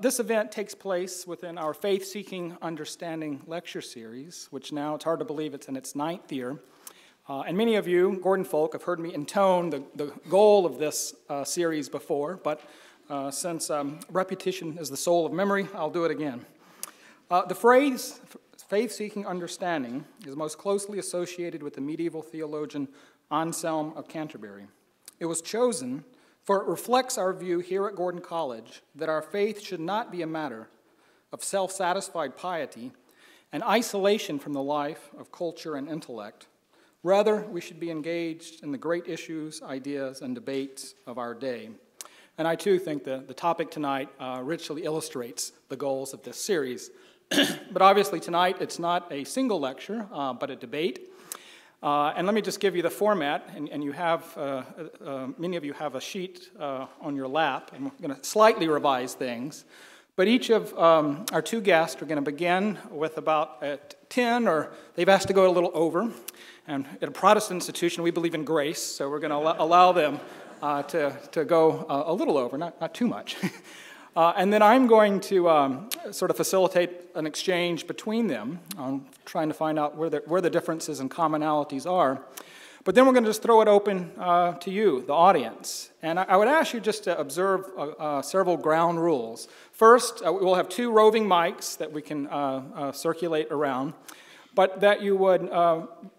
This event takes place within our Faith-Seeking Understanding lecture series, which now, it's hard to believe it's in its 9th year. And many of you, Gordon folk, have heard me intone the goal of this series before, but since repetition is the soul of memory, I'll do it again. The phrase faith-seeking understanding is most closely associated with the medieval theologian Anselm of Canterbury. It was chosen for it reflects our view here at Gordon College that our faith should not be a matter of self-satisfied piety and isolation from the life of culture and intellect. Rather, we should be engaged in the great issues, ideas, and debates of our day. And I, too, think that the topic tonight richly illustrates the goals of this series. But obviously tonight it's not a single lecture, but a debate. And let me just give you the format, and you have, many of you have a sheet on your lap, and we're going to slightly revise things. But each of our two guests are going to begin with about 10, or they've asked to go a little over. And at a Protestant institution, we believe in grace, so we're going to allow them to go a little over, not too much. And then I'm going to sort of facilitate an exchange between them, trying to find out where the differences and commonalities are. But then we're going to just throw it open to you, the audience. And I would ask you just to observe several ground rules. First, we'll have 2 roving mics that we can circulate around, but that you would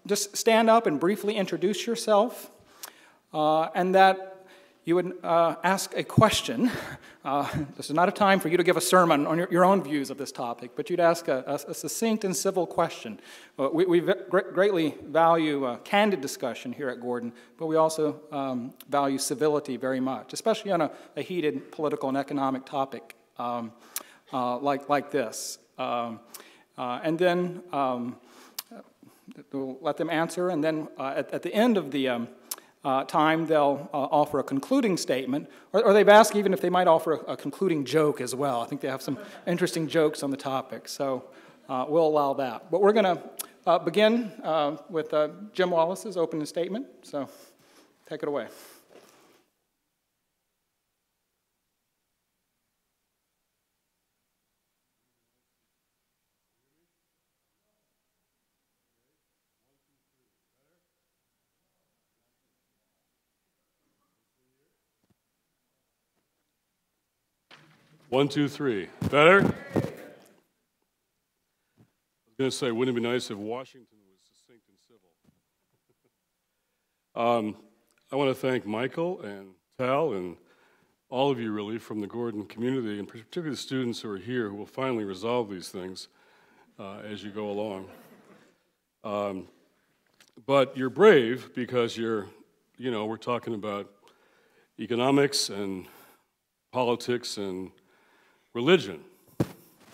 just stand up and briefly introduce yourself, and that you would ask a question. This is not a time for you to give a sermon on your own views of this topic, but you'd ask a succinct and civil question. We greatly value candid discussion here at Gordon, but we also value civility very much, especially on a heated political and economic topic like this. And then we'll let them answer, and then at the end of the time, they'll offer a concluding statement, or they've asked even if they might offer a concluding joke as well. I think they have some interesting jokes on the topic, so we'll allow that. But we're going to begin with Jim Wallis's opening statement, so take it away. One, two, three. Better? I was going to say, wouldn't it be nice if Washington was succinct and civil? I want to thank Michael and Tal and all of you, really, from the Gordon community, and particularly the students who are here who will finally resolve these things as you go along. But you're brave because we're talking about economics and politics and religion,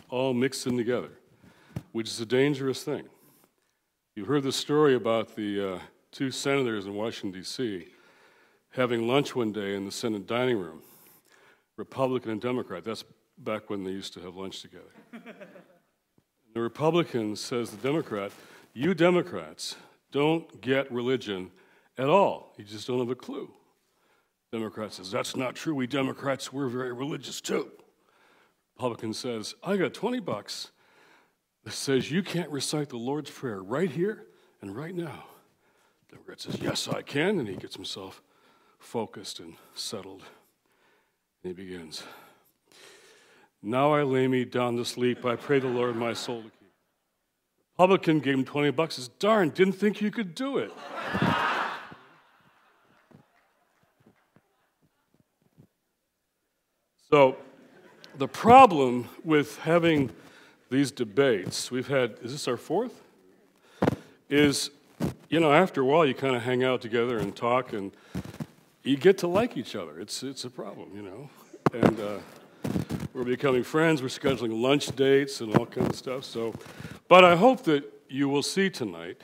all mixed in together, which is a dangerous thing. You heard the story about the 2 senators in Washington, D.C., having lunch one day in the Senate dining room, Republican and Democrat. That's back when they used to have lunch together. The Republican says to the Democrat, "You Democrats don't get religion at all. You just don't have a clue." Democrat says, "That's not true. We Democrats, we're very religious too." Republican says, "I got $20 that says you can't recite the Lord's Prayer right here and right now." Democrat says, "Yes, I can," and he gets himself focused and settled. And he begins, "Now I lay me down to sleep. I pray the Lord my soul to keep." Republican gave him $20, says, "Darn, didn't think you could do it." So, the problem with having these debates, we've had, is this our 4th? Is, after a while you kind of hang out together and talk and you get to like each other. It's a problem, And we're becoming friends, we're scheduling lunch dates and all kinds of stuff. So, but I hope that you will see tonight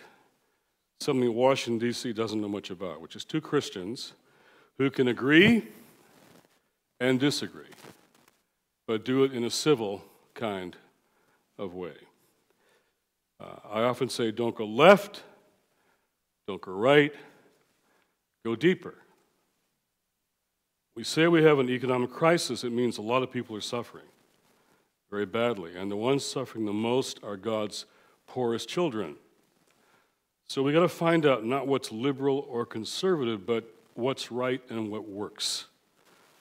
something Washington, D.C. doesn't know much about, which is 2 Christians who can agree and disagree, but do it in a civil kind of way. I often say, don't go left, don't go right, go deeper. We say we have an economic crisis, it means a lot of people are suffering. very badly, and the ones suffering the most are God's poorest children. So we got to find out not what's liberal or conservative, but what's right and what works.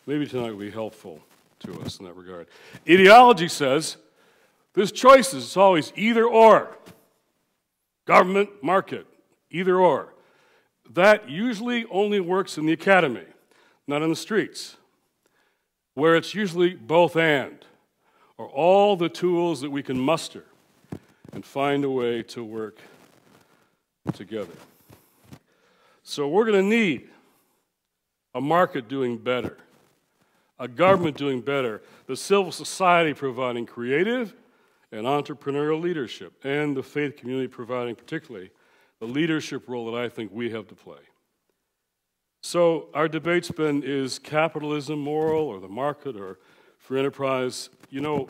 Maybe tonight will be helpful to us in that regard. Ideology says there's choices. It's always either or. Government, market, either or. That usually only works in the academy, not in the streets, where it's usually both and, or all the tools that we can muster and find a way to work together. So we're going to need a market doing better, a government doing better, the civil society providing creative and entrepreneurial leadership, and the faith community providing particularly the leadership role that I think we have to play. So our debate's been, is capitalism moral, or the market, or free enterprise? You know,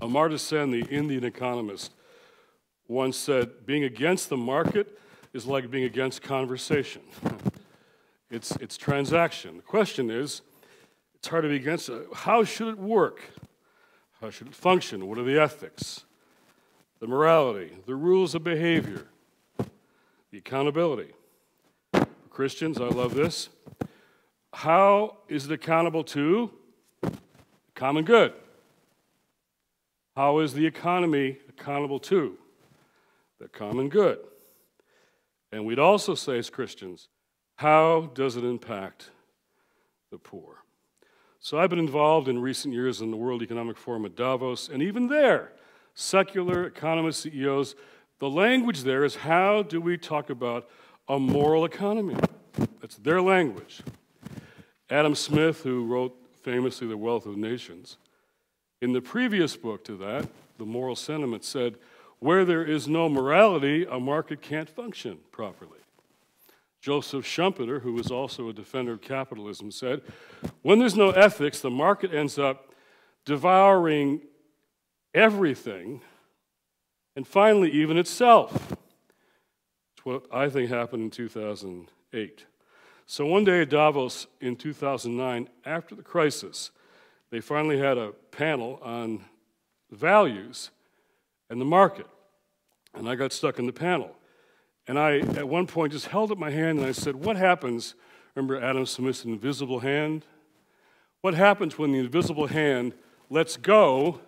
Amartya Sen, the Indian economist, once said, being against the market is like being against conversation. It's transaction. The question is, it's hard to be against it. How should it work? How should it function? What are the ethics, the morality, the rules of behavior, the accountability? For Christians, I love this. How is it accountable to common good? How is the economy accountable to the common good? And we'd also say as Christians, how does it impact the poor? So I've been involved in recent years in the World Economic Forum at Davos, and even there, secular economists, CEOs, the language there is, how do we talk about a moral economy? That's their language. Adam Smith, who wrote famously The Wealth of Nations, in the previous book to that, The Moral Sentiment, said, where there is no morality, a market can't function properly. Joseph Schumpeter, who was also a defender of capitalism, said, when there's no ethics, the market ends up devouring everything, and finally even itself. It's what I think happened in 2008. So one day at Davos in 2009, after the crisis, they finally had a panel on values and the market, and I got stuck in the panel. And I, at one point, just held up my hand and I said, what happens, remember Adam Smith's invisible hand? What happens when the invisible hand lets go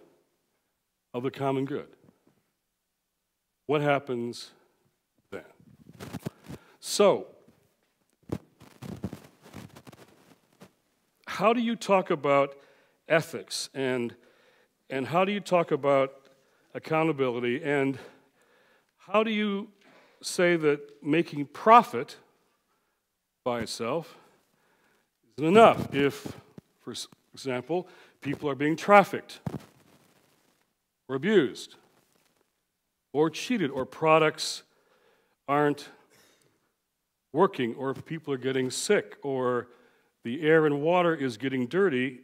of the common good? What happens then? So, how do you talk about ethics and how do you talk about accountability, and how do you say that making profit by itself isn't enough if, for example, people are being trafficked or abused or cheated, or products aren't working, or if people are getting sick, or the air and water is getting dirty?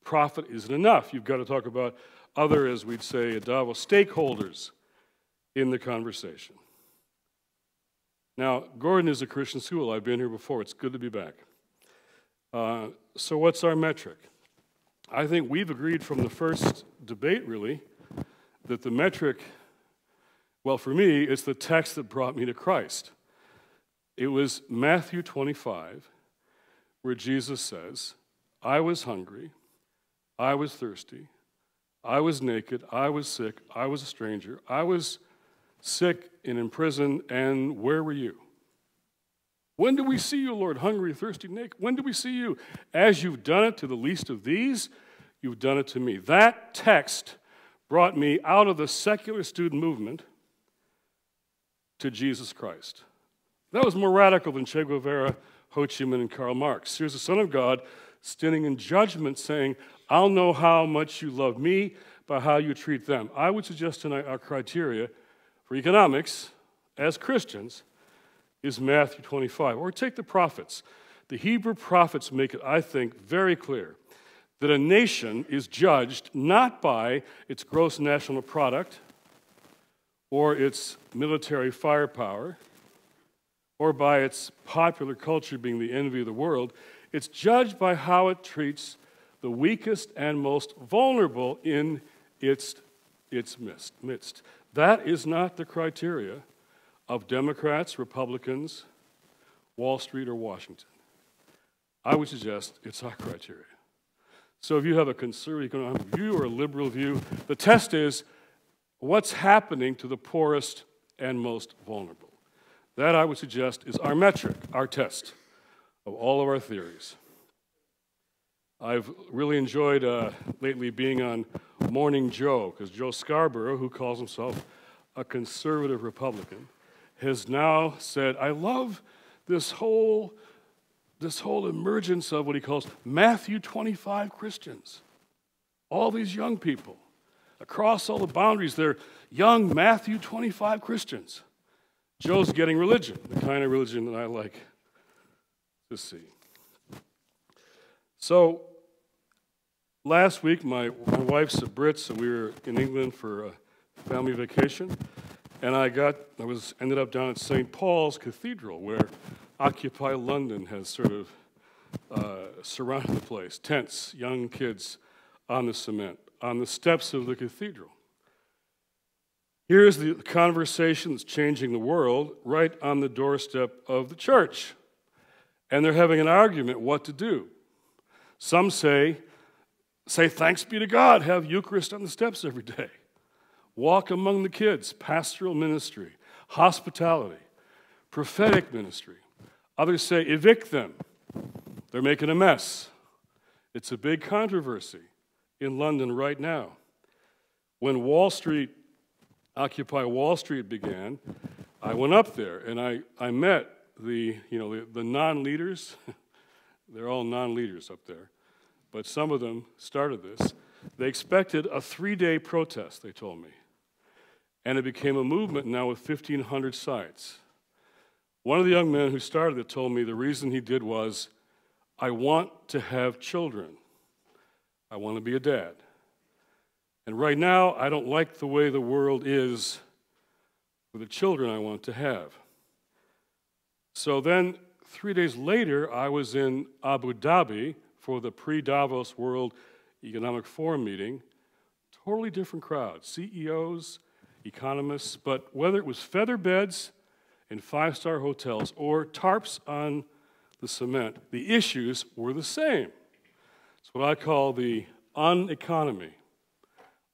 Profit isn't enough. You've got to talk about other, as we'd say at Davos, stakeholders in the conversation. Now, Gordon is a Christian school. I've been here before. It's good to be back. So what's our metric? I think we've agreed from the first debate, really, that the metric, well, for me, it's the text that brought me to Christ. It was Matthew 25, where Jesus says, I was hungry, I was thirsty, I was naked, I was sick, I was a stranger, I was sick and in prison, and where were you? When do we see you, Lord, hungry, thirsty, naked? When do we see you? As you've done it to the least of these, you've done it to me. That text brought me out of the secular student movement to Jesus Christ. That was more radical than Che Guevara, Ho Chi Minh, and Karl Marx. Here's the Son of God standing in judgment saying, I'll know how much you love me by how you treat them. I would suggest tonight our criteria for economics as Christians is Matthew 25. Or take the prophets. The Hebrew prophets make it, I think, very clear that a nation is judged not by its gross national product or its military firepower or by its popular culture being the envy of the world. It's judged by how it treats the weakest and most vulnerable in its midst. That is not the criteria of Democrats, Republicans, Wall Street, or Washington. I would suggest it's our criteria. So if you have a conservative economic view or a liberal view, the test is what's happening to the poorest and most vulnerable. That, I would suggest, is our metric, our test of all of our theories. I've really enjoyed lately being on Morning Joe, because Joe Scarborough, who calls himself a conservative Republican, has now said, I love this whole emergence of what he calls Matthew 25 Christians. All these young people, across all the boundaries, they're young Matthew 25 Christians. Joe's getting religion, the kind of religion that I like to see. So, last week, my wife's a Brit, so we were in England for a family vacation, and I ended up down at St. Paul's Cathedral, where Occupy London has sort of surrounded the place. Tents, young kids on the cement, on the steps of the cathedral. Here's the conversation that's changing the world right on the doorstep of the church. And they're having an argument what to do. Some say thanks be to God, have Eucharist on the steps every day. Walk among the kids, pastoral ministry, hospitality, prophetic ministry. Others say evict them. They're making a mess. It's a big controversy in London right now. When Occupy Wall Street began, I went up there and I met the non-leaders. They're all non-leaders up there, but some of them started this. They expected a 3-day protest, they told me, and it became a movement now with 1,500 sites. One of the young men who started it told me the reason he did was, I want to have children. I want to be a dad. And right now, I don't like the way the world is for the children I want to have. So then, 3 days later, I was in Abu Dhabi for the pre-Davos World Economic Forum meeting. Totally different crowd, CEOs, economists, but whether it was feather beds in 5-star hotels or tarps on the cement, the issues were the same. It's what I call the uneconomy.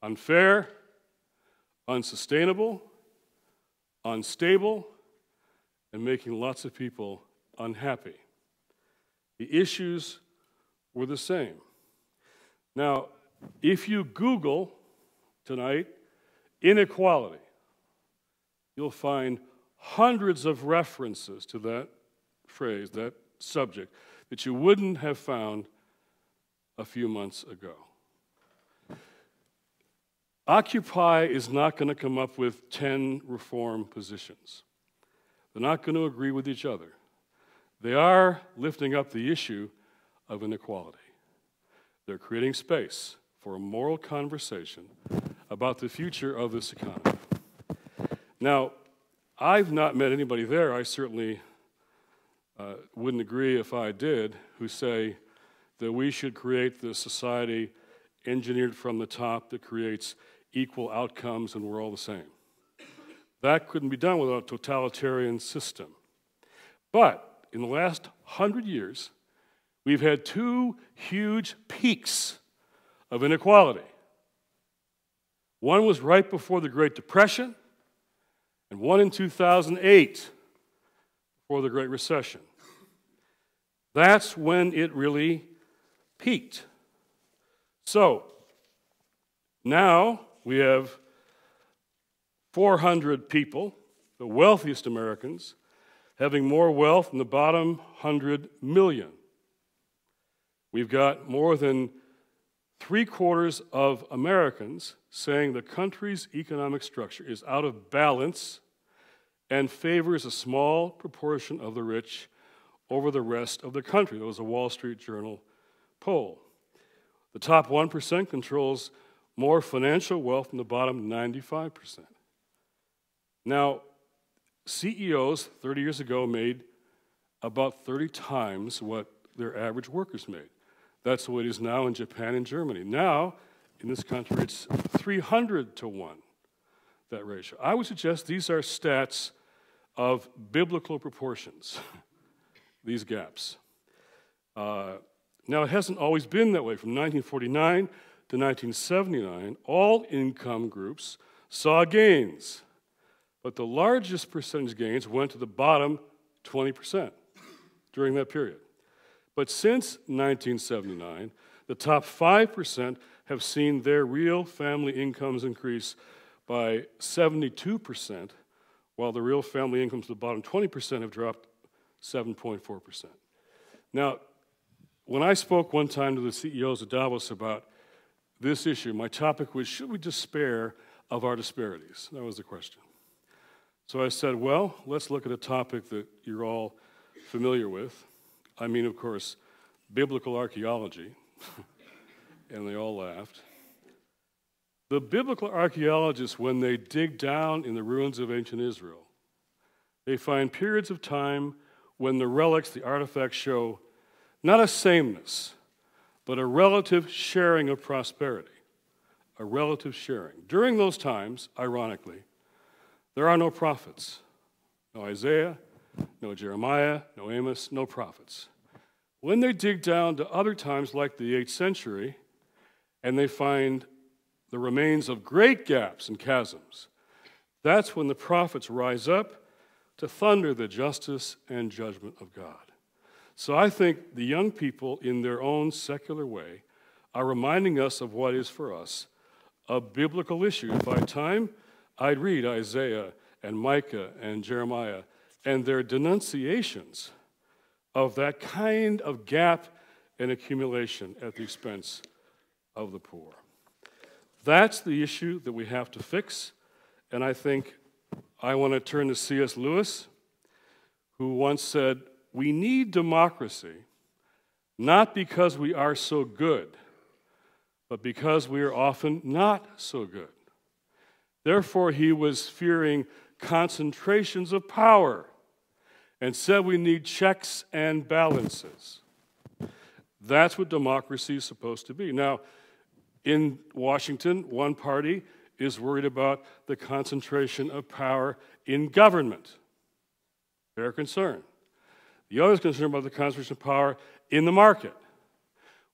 Unfair, unsustainable, unstable, and making lots of people unhappy. The issues were the same. Now, if you Google tonight inequality, you'll find hundreds of references to that phrase, that subject, that you wouldn't have found a few months ago. Occupy is not going to come up with 10 reform positions. They're not going to agree with each other. They are lifting up the issue of inequality. They're creating space for a moral conversation about the future of this economy. Now, I've not met anybody there, I certainly wouldn't agree if I did, who say that we should create the society engineered from the top that creates equal outcomes and we're all the same. That couldn't be done without a totalitarian system. But in the last 100 years, we've had 2 huge peaks of inequality. One was right before the Great Depression, and one in 2008, before the Great Recession. That's when it really peaked. So, now we have 400 people, the wealthiest Americans, having more wealth than the bottom 100 million. We've got more than 3/4 of Americans saying the country's economic structure is out of balance and favors a small proportion of the rich over the rest of the country. That was a Wall Street Journal poll. The top 1% controls more financial wealth than the bottom 95%. Now, CEOs 30 years ago made about 30 times what their average workers made. That's the way it is now in Japan and Germany. Now, in this country, it's 300 to 1, that ratio. I would suggest these are stats of biblical proportions, these gaps. Now, it hasn't always been that way. From 1949 to 1979, all income groups saw gains, but the largest percentage gains went to the bottom 20% during that period. But since 1979, the top 5% have seen their real family incomes increase by 72%, while the real family incomes to the bottom 20% have dropped 7.4%. Now, when I spoke one time to the CEOs of Davos about this issue, my topic was, should we despair of our disparities? That was the question. So I said, well, let's look at a topic that you're all familiar with. I mean, of course, biblical archaeology. And they all laughed. The biblical archaeologists, when they dig down in the ruins of ancient Israel, they find periods of time when the relics, the artifacts, show not a sameness, but a relative sharing of prosperity, a relative sharing. During those times, ironically, there are no prophets, no Isaiah, no Jeremiah, no Amos, no prophets. When they dig down to other times like the 8th century, and they find the remains of great gaps and chasms, that's when the prophets rise up to thunder the justice and judgment of God. So I think the young people, in their own secular way, are reminding us of what is for us a biblical issue. By time, I'd read Isaiah and Micah and Jeremiah and their denunciations of that kind of gap and accumulation at the expense of the poor. That's the issue that we have to fix, and I think I want to turn to C.S. Lewis, who once said, we need democracy not because we are so good, but because we are often not so good. Therefore, he was fearing concentrations of power and said we need checks and balances. That's what democracy is supposed to be. Now, in Washington, one party is worried about the concentration of power in government. Fair concern. The other is concerned about the concentration of power in the market.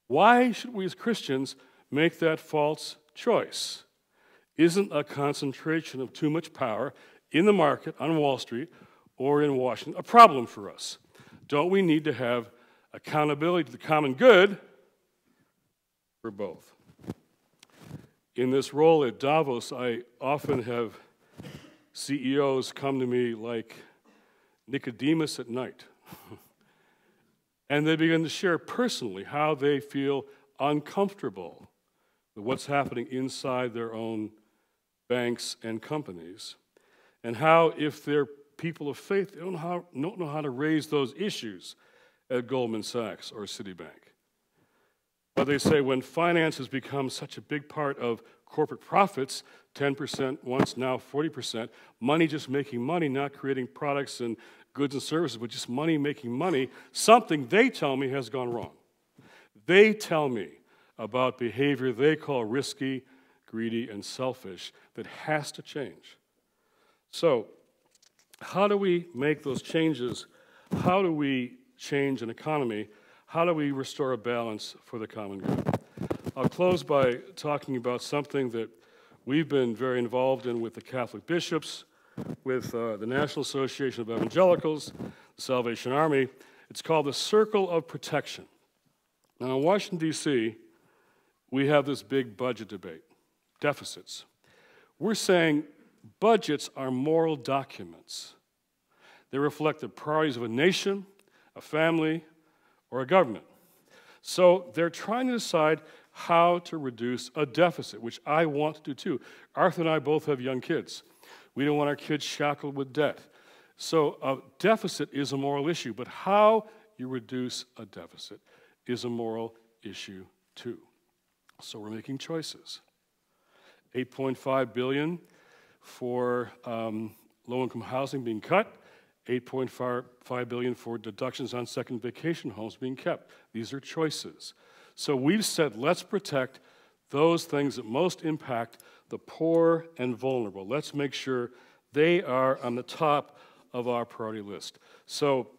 Why should we as Christians make that false choice? Isn't a concentration of too much power in the market, on Wall Street, or in Washington a problem for us? Don't we need to have accountability to the common good for both? In this role at Davos, I often have CEOs come to me like Nicodemus at night. And they begin to share personally how they feel uncomfortable with what's happening inside their own banks and companies, and how, if they're people of faith, they don't know how to raise those issues at Goldman Sachs or Citibank. But they say when finance has become such a big part of corporate profits, 10% once, now 40%, money just making money, not creating products and goods and services, but just money making money, something they tell me has gone wrong. They tell me about behavior they call risky, greedy, and selfish that has to change. So, how do we make those changes? How do we change an economy? How do we restore a balance for the common good? I'll close by talking about something that we've been very involved in with the Catholic bishops, with the National Association of Evangelicals, the Salvation Army. It's called the Circle of Protection. Now, in Washington, D.C., we have this big budget debate, deficits. We're saying budgets are moral documents. They reflect the priorities of a nation, a family, or a government. So they're trying to decide how to reduce a deficit, which I want to do too. Arthur and I both have young kids. We don't want our kids shackled with debt. So a deficit is a moral issue, but how you reduce a deficit is a moral issue too. So we're making choices. $8.5 billion for low-income housing being cut, $8.5 billion for deductions on second vacation homes being kept. These are choices. So we've said, let's protect those things that most impact the poor and vulnerable. Let's make sure they are on the top of our priority list. So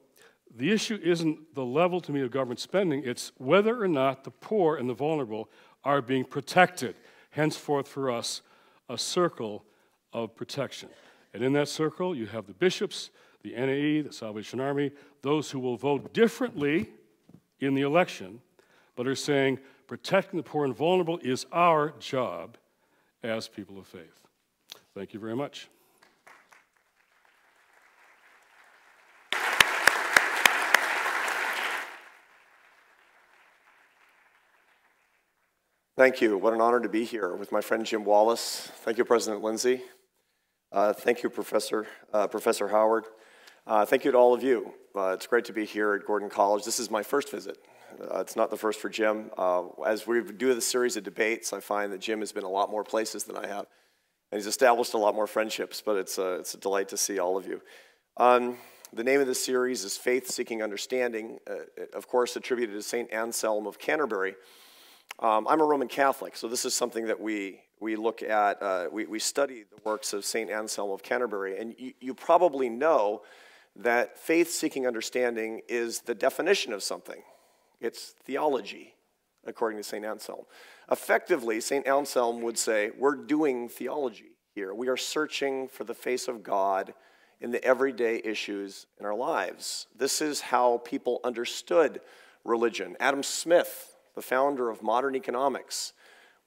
the issue isn't the level, to me, of government spending. It's whether or not the poor and the vulnerable are being protected. Henceforth, for us, a circle of protection. And in that circle, you have the bishops, the NAE, the Salvation Army, those who will vote differently in the election, but are saying protecting the poor and vulnerable is our job as people of faith. Thank you very much. Thank you. What an honor to be here with my friend Jim Wallis. Thank you, President Lindsay. Thank you, Professor Howard. Thank you to all of you. It's great to be here at Gordon College. This is my first visit. It's not the first for Jim. As we do this series of debates, I find that Jim has been a lot more places than I have. And he's established a lot more friendships, but it's a delight to see all of you. The name of this series is Faith Seeking Understanding, of course attributed to St. Anselm of Canterbury. I'm a Roman Catholic, so this is something that we look at, we study the works of St. Anselm of Canterbury, and you probably know that faith-seeking understanding is the definition of something. It's theology, according to St. Anselm. Effectively, St. Anselm would say, we're doing theology here. We are searching for the face of God in the everyday issues in our lives. This is how people understood religion. Adam Smith, the founder of modern economics,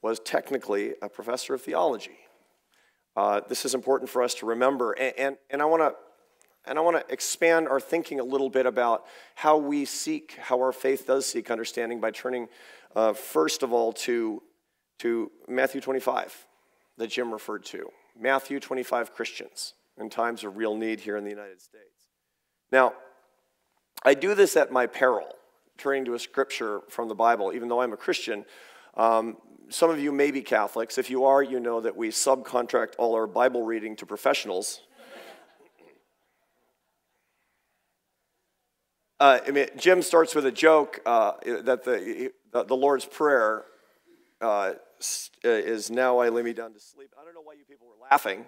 was technically a professor of theology. This is important for us to remember, and I want to expand our thinking a little bit about how our faith does seek understanding by turning, first of all, to Matthew 25 that Jim referred to. Matthew 25 Christians in times of real need here in the United States. Now, I do this at my peril, turning to a scripture from the Bible, even though I'm a Christian. Some of you may be Catholics. If you are, you know that we subcontract all our Bible reading to professionals. Jim starts with a joke that the Lord's Prayer is, now I lay me down to sleep. I don't know why you people were laughing.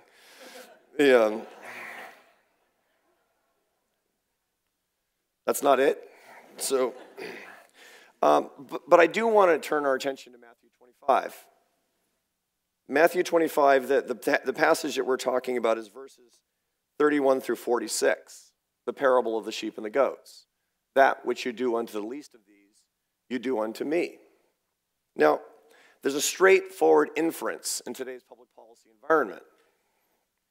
Yeah. That's not it. So, but I do want to turn our attention to Matthew 25. Matthew 25, the passage that we're talking about is verses 31 through 46, the parable of the sheep and the goats. That which you do unto the least of these, you do unto me. Now, there's a straightforward inference in today's public policy environment.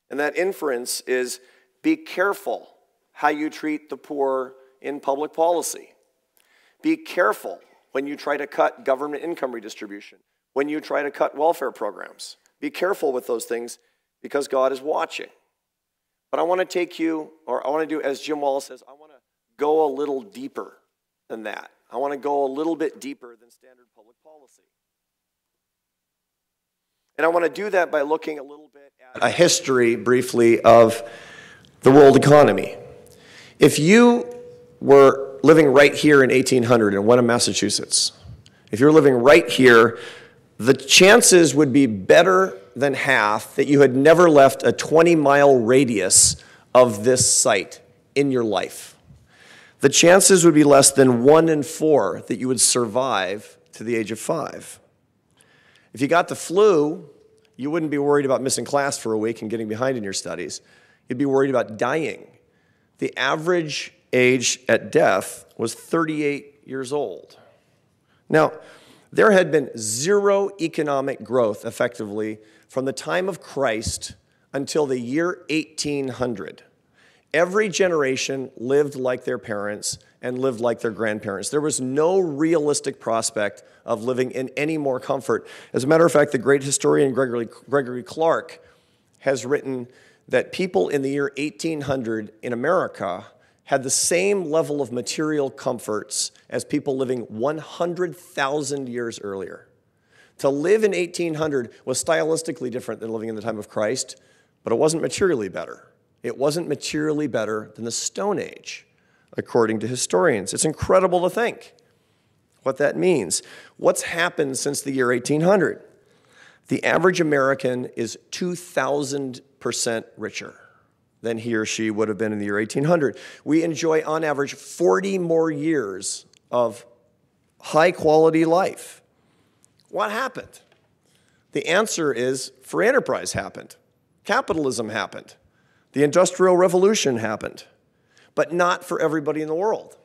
And that inference is, be careful how you treat the poor in public policy. Be careful when you try to cut government income redistribution, when you try to cut welfare programs. Be careful with those things because God is watching. But I want to take you, or I want to do, as Jim Wallis says, I want to go a little deeper than that. I want to go a little bit deeper than standard public policy. And I want to do that by looking a little bit at a history, briefly, of the world economy. If you were living right here in 1800 in Wenham, Massachusetts, if you're living right here, the chances would be better than half that you had never left a 20-mile radius of this site in your life. The chances would be less than 1 in 4 that you would survive to the age of 5. If you got the flu, you wouldn't be worried about missing class for a week and getting behind in your studies. You'd be worried about dying. The average age at death was 38 years old. Now, there had been zero economic growth, effectively, from the time of Christ until the year 1800. Every generation lived like their parents and lived like their grandparents. There was no realistic prospect of living in any more comfort. As a matter of fact, the great historian Gregory Clark has written that people in the year 1800 in America had the same level of material comforts as people living 100,000 years earlier. To live in 1800 was stylistically different than living in the time of Christ, but it wasn't materially better. It wasn't materially better than the Stone Age, according to historians. It's incredible to think. what that means. What's happened since the year 1800? The average American is 2,000% richer than he or she would have been in the year 1800. We enjoy, on average, 40 more years of high-quality life. What happened? The answer is free enterprise happened. Capitalism happened. The Industrial Revolution happened. But not for everybody in the world.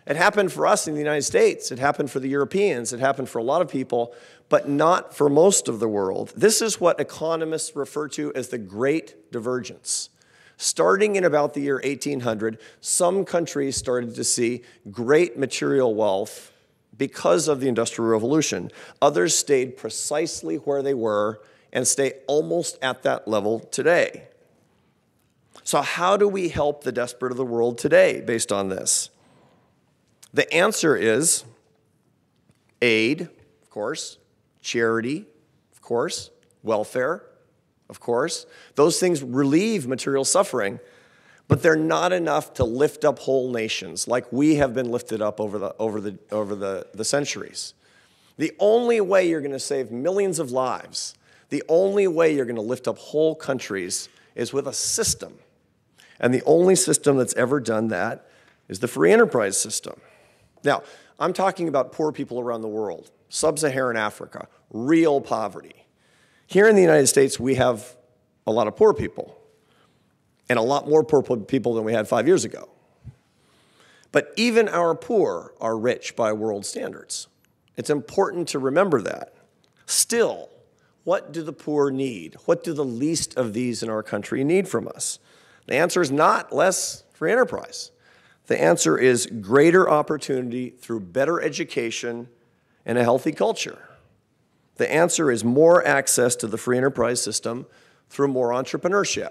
It happened for us in the United States. It happened for the Europeans. It happened for a lot of people, but not for most of the world. This is what economists refer to as the Great Divergence. Starting in about the year 1800, some countries started to see great material wealth because of the Industrial Revolution. Others stayed precisely where they were and stay almost at that level today. So how do we help the desperate of the world today based on this? The answer is aid, of course, charity, of course, welfare, of course. Those things relieve material suffering, but they're not enough to lift up whole nations like we have been lifted up over the centuries. The only way you're going to save millions of lives, the only way you're going to lift up whole countries is with a system. And the only system that's ever done that is the free enterprise system. Now, I'm talking about poor people around the world, sub-Saharan Africa, real poverty. Here in the United States, we have a lot of poor people, and a lot more poor people than we had 5 years ago. But even our poor are rich by world standards. It's important to remember that. Still, what do the poor need? What do the least of these in our country need from us? The answer is not less free enterprise. The answer is greater opportunity through better education and a healthy culture. The answer is more access to the free enterprise system through more entrepreneurship.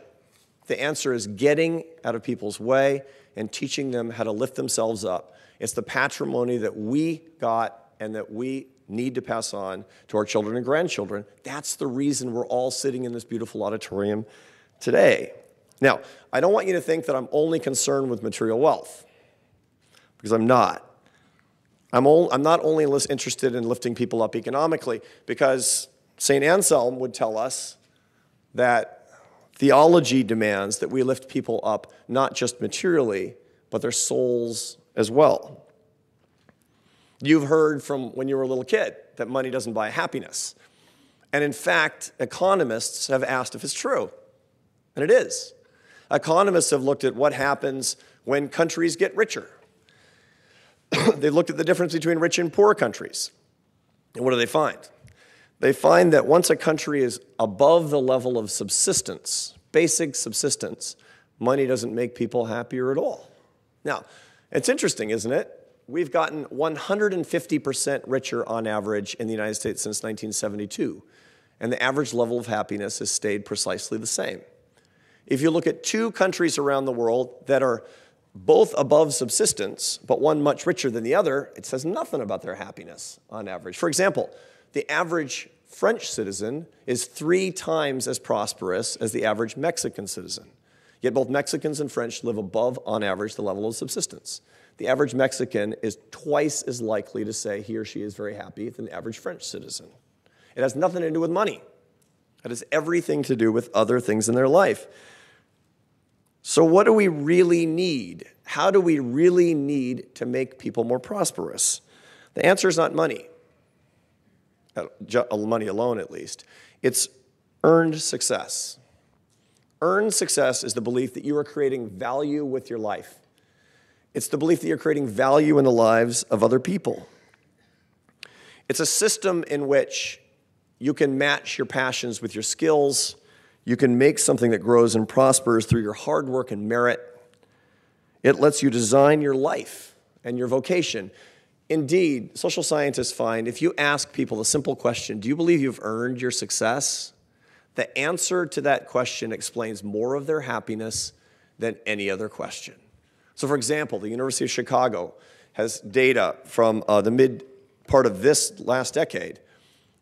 The answer is getting out of people's way and teaching them how to lift themselves up. It's the patrimony that we got and that we need to pass on to our children and grandchildren. That's the reason we're all sitting in this beautiful auditorium today. Now, I don't want you to think that I'm only concerned with material wealth, because I'm not. I'm not only interested in lifting people up economically, because St. Anselm would tell us that theology demands that we lift people up not just materially, but their souls as well. You've heard from when you were a little kid that money doesn't buy happiness. And in fact, economists have asked if it's true. And it is. Economists have looked at what happens when countries get richer. They've looked at the difference between rich and poor countries. And what do they find? They find that once a country is above the level of subsistence, basic subsistence, money doesn't make people happier at all. Now, it's interesting, isn't it? We've gotten 150% richer on average in the United States since 1972, and the average level of happiness has stayed precisely the same. If you look at two countries around the world that are both above subsistence, but one much richer than the other, it says nothing about their happiness on average. For example, the average French citizen is 3 times as prosperous as the average Mexican citizen. Yet both Mexicans and French live above, on average, the level of subsistence. The average Mexican is twice as likely to say he or she is very happy than the average French citizen. It has nothing to do with money. It has everything to do with other things in their life. So what do we really need? How do we really need to make people more prosperous? The answer is not money. Money alone, at least. It's earned success. Earned success is the belief that you are creating value with your life. It's the belief that you're creating value in the lives of other people. It's a system in which you can match your passions with your skills. You can make something that grows and prospers through your hard work and merit. It lets you design your life and your vocation. Indeed, social scientists find if you ask people the simple question, do you believe you've earned your success? The answer to that question explains more of their happiness than any other question. So for example, the University of Chicago has data from the mid part of this last decade,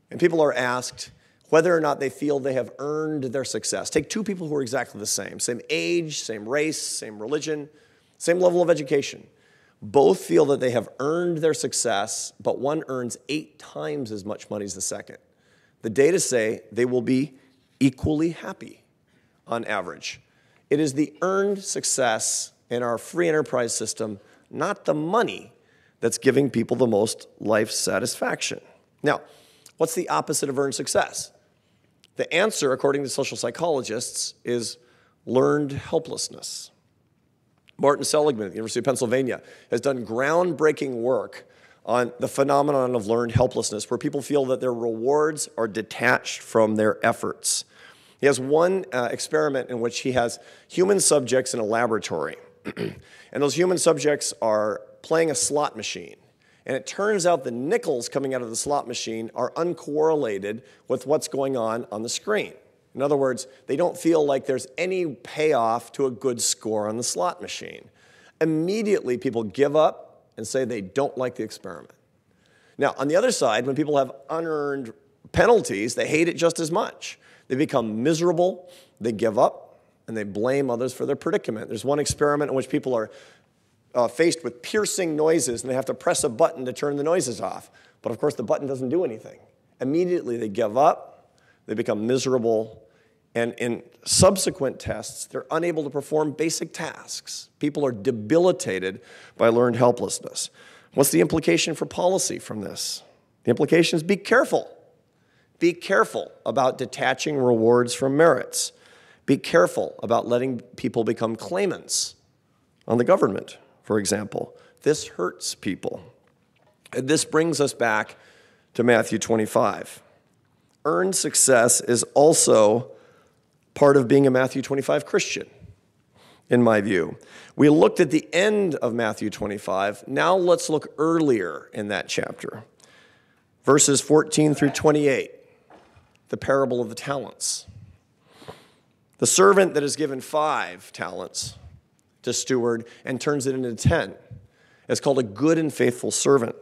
and people are asked whether or not they feel they have earned their success. Take two people who are exactly the same age, same race, same religion, same level of education. Both feel that they have earned their success, but one earns 8 times as much money as the second. The data say they will be equally happy on average. It is the earned success in our free enterprise system, not the money, that's giving people the most life satisfaction. Now, what's the opposite of earned success? The answer, according to social psychologists, is learned helplessness. Martin Seligman at the University of Pennsylvania has done groundbreaking work on the phenomenon of learned helplessness, where people feel that their rewards are detached from their efforts. He has one experiment in which he has human subjects in a laboratory. And those human subjects are playing a slot machine. And it turns out the nickels coming out of the slot machine are uncorrelated with what's going on the screen. In other words, they don't feel like there's any payoff to a good score on the slot machine. Immediately, people give up and say they don't like the experiment. Now, on the other side, when people have unearned penalties, they hate it just as much. They become miserable, they give up, and they blame others for their predicament. There's one experiment in which people are faced with piercing noises, and they have to press a button to turn the noises off. But of course, the button doesn't do anything. Immediately, they give up, they become miserable, and in subsequent tests, they're unable to perform basic tasks. People are debilitated by learned helplessness. What's the implication for policy from this? The implication is be careful. Be careful about detaching rewards from merits. Be careful about letting people become claimants on the government, for example. This hurts people. And this brings us back to Matthew 25. Earned success is also part of being a Matthew 25 Christian, in my view. We looked at the end of Matthew 25. Now let's look earlier in that chapter. Verses 14 through 28, the parable of the talents. The servant that is given 5 talents to steward and turns it into 10 is called a good and faithful servant.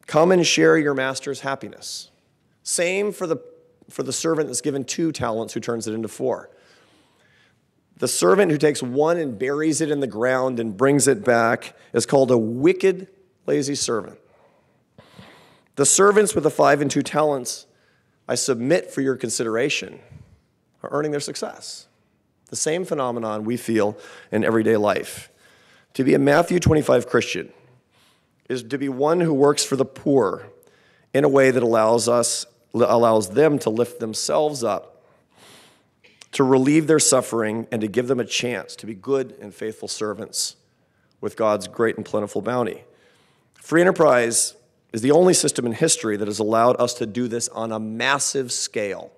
Come and share your master's happiness. Same for the servant that's given 2 talents who turns it into 4. The servant who takes 1 and buries it in the ground and brings it back is called a wicked, lazy servant. The servants with the 5 and 2 talents, I submit for your consideration, are earning their success. The same phenomenon we feel in everyday life. To be a Matthew 25 Christian is to be one who works for the poor in a way that allows them to lift themselves up, to relieve their suffering, and to give them a chance to be good and faithful servants with God's great and plentiful bounty. Free enterprise is the only system in history that has allowed us to do this on a massive scale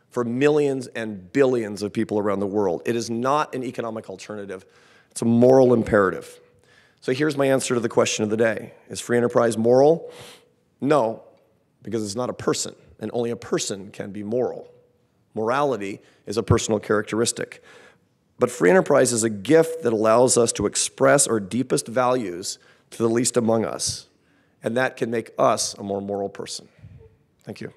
for millions and billions of people around the world. It is not an economic alternative. It's a moral imperative. So here's my answer to the question of the day. Is free enterprise moral? No, because it's not a person, and only a person can be moral. Morality is a personal characteristic. But free enterprise is a gift that allows us to express our deepest values to the least among us, and that can make us a more moral person. Thank you.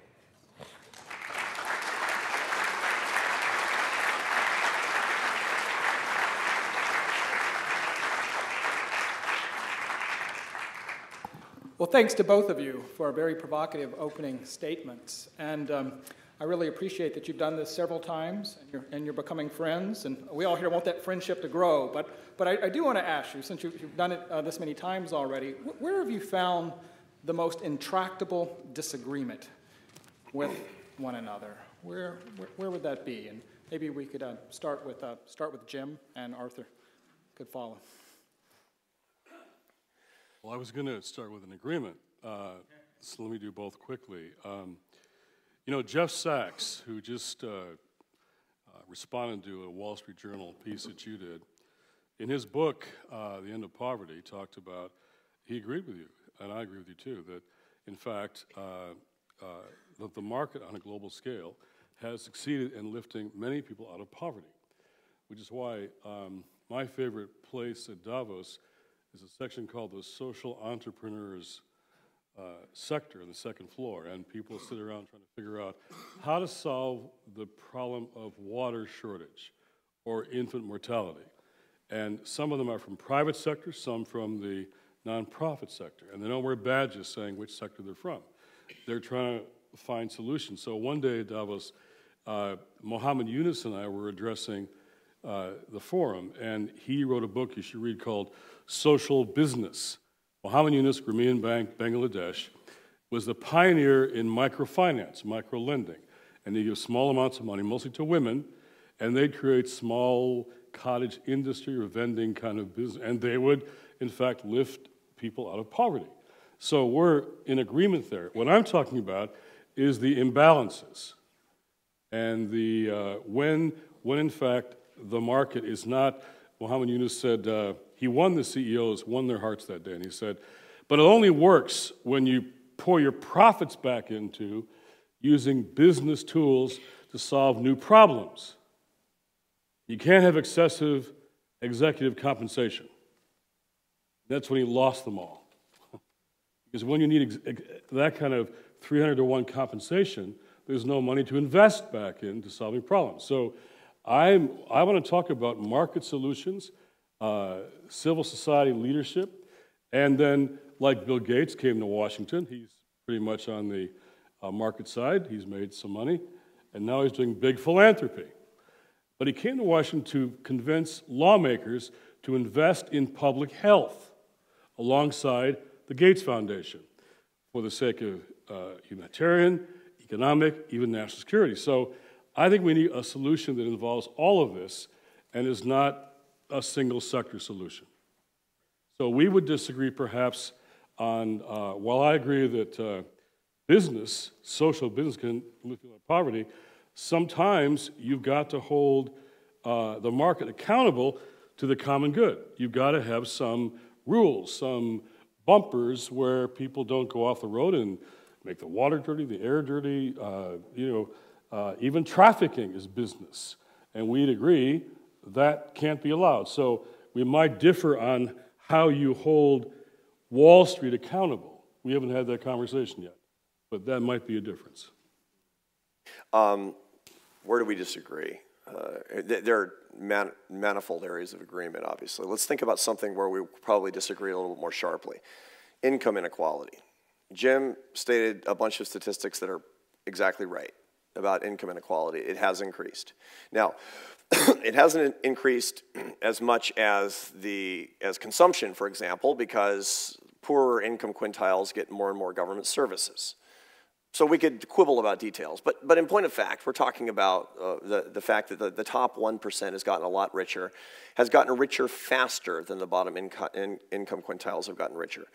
Well, thanks to both of you for very provocative opening statements. And I really appreciate that you've done this several times, and you're becoming friends. And we all here want that friendship to grow. But I do want to ask you, since you've done it this many times already, where have you found the most intractable disagreement with one another? Where would that be? And maybe we could start with Jim, and Arthur could follow. Well, I was going to start with an agreement, so let me do both quickly. Jeff Sachs, who just responded to a Wall Street Journal piece that you did, in his book, The End of Poverty, talked about, he agreed with you, and I agree with you too, that in fact, that the market on a global scale has succeeded in lifting many people out of poverty, which is why my favorite place at Davos is a section called the Social Entrepreneurs sector on the second floor, and people sit around trying to figure out how to solve the problem of water shortage or infant mortality. And some of them are from private sector, some from the nonprofit sector. And they don't wear badges saying which sector they're from. They're trying to find solutions. So one day at Davos, Mohammed Yunus and I were addressing the forum, and he wrote a book you should read called Social Business. Mohammed Yunus, Grameen Bank, Bangladesh, was the pioneer in microfinance, micro-lending. And he gives small amounts of money, mostly to women, and they'd create small cottage industry or vending kind of business, and they would, in fact, lift people out of poverty. So we're in agreement there. What I'm talking about is the imbalances, and the when in fact the market is not. Mohammed Yunus said he won the CEOs, won their hearts that day, and he said, but it only works when you pour your profits back into using business tools to solve new problems. You can't have excessive executive compensation. That's when he lost them all. Because when you need that kind of 300-to-1 compensation, there's no money to invest back into solving problems. So I want to talk about market solutions, civil society leadership, and then, like Bill Gates came to Washington, he's pretty much on the market side, he's made some money, and now he's doing big philanthropy. But he came to Washington to convince lawmakers to invest in public health alongside the Gates Foundation for the sake of humanitarian, economic, even national security. So I think we need a solution that involves all of this and is not a single sector solution. So we would disagree perhaps on, while I agree that business, social business can lift people out of poverty, sometimes you've got to hold the market accountable to the common good. You've got to have some rules, some bumpers where people don't go off the road and make the water dirty, the air dirty. Even trafficking is business. And we'd agree that can't be allowed. So we might differ on how you hold Wall Street accountable. We haven't had that conversation yet, but that might be a difference. Where do we disagree? There are manifold areas of agreement, obviously. Let's think about something where we probably disagree a little bit more sharply. Income inequality. Jim stated a bunch of statistics that are exactly right about income inequality. It has increased. Now, it hasn't increased as much as consumption, for example, because poorer income quintiles get more and more government services. So we could quibble about details, but in point of fact, we're talking about the fact that the top 1% has gotten a lot richer, has gotten richer faster than the bottom income quintiles have gotten richer.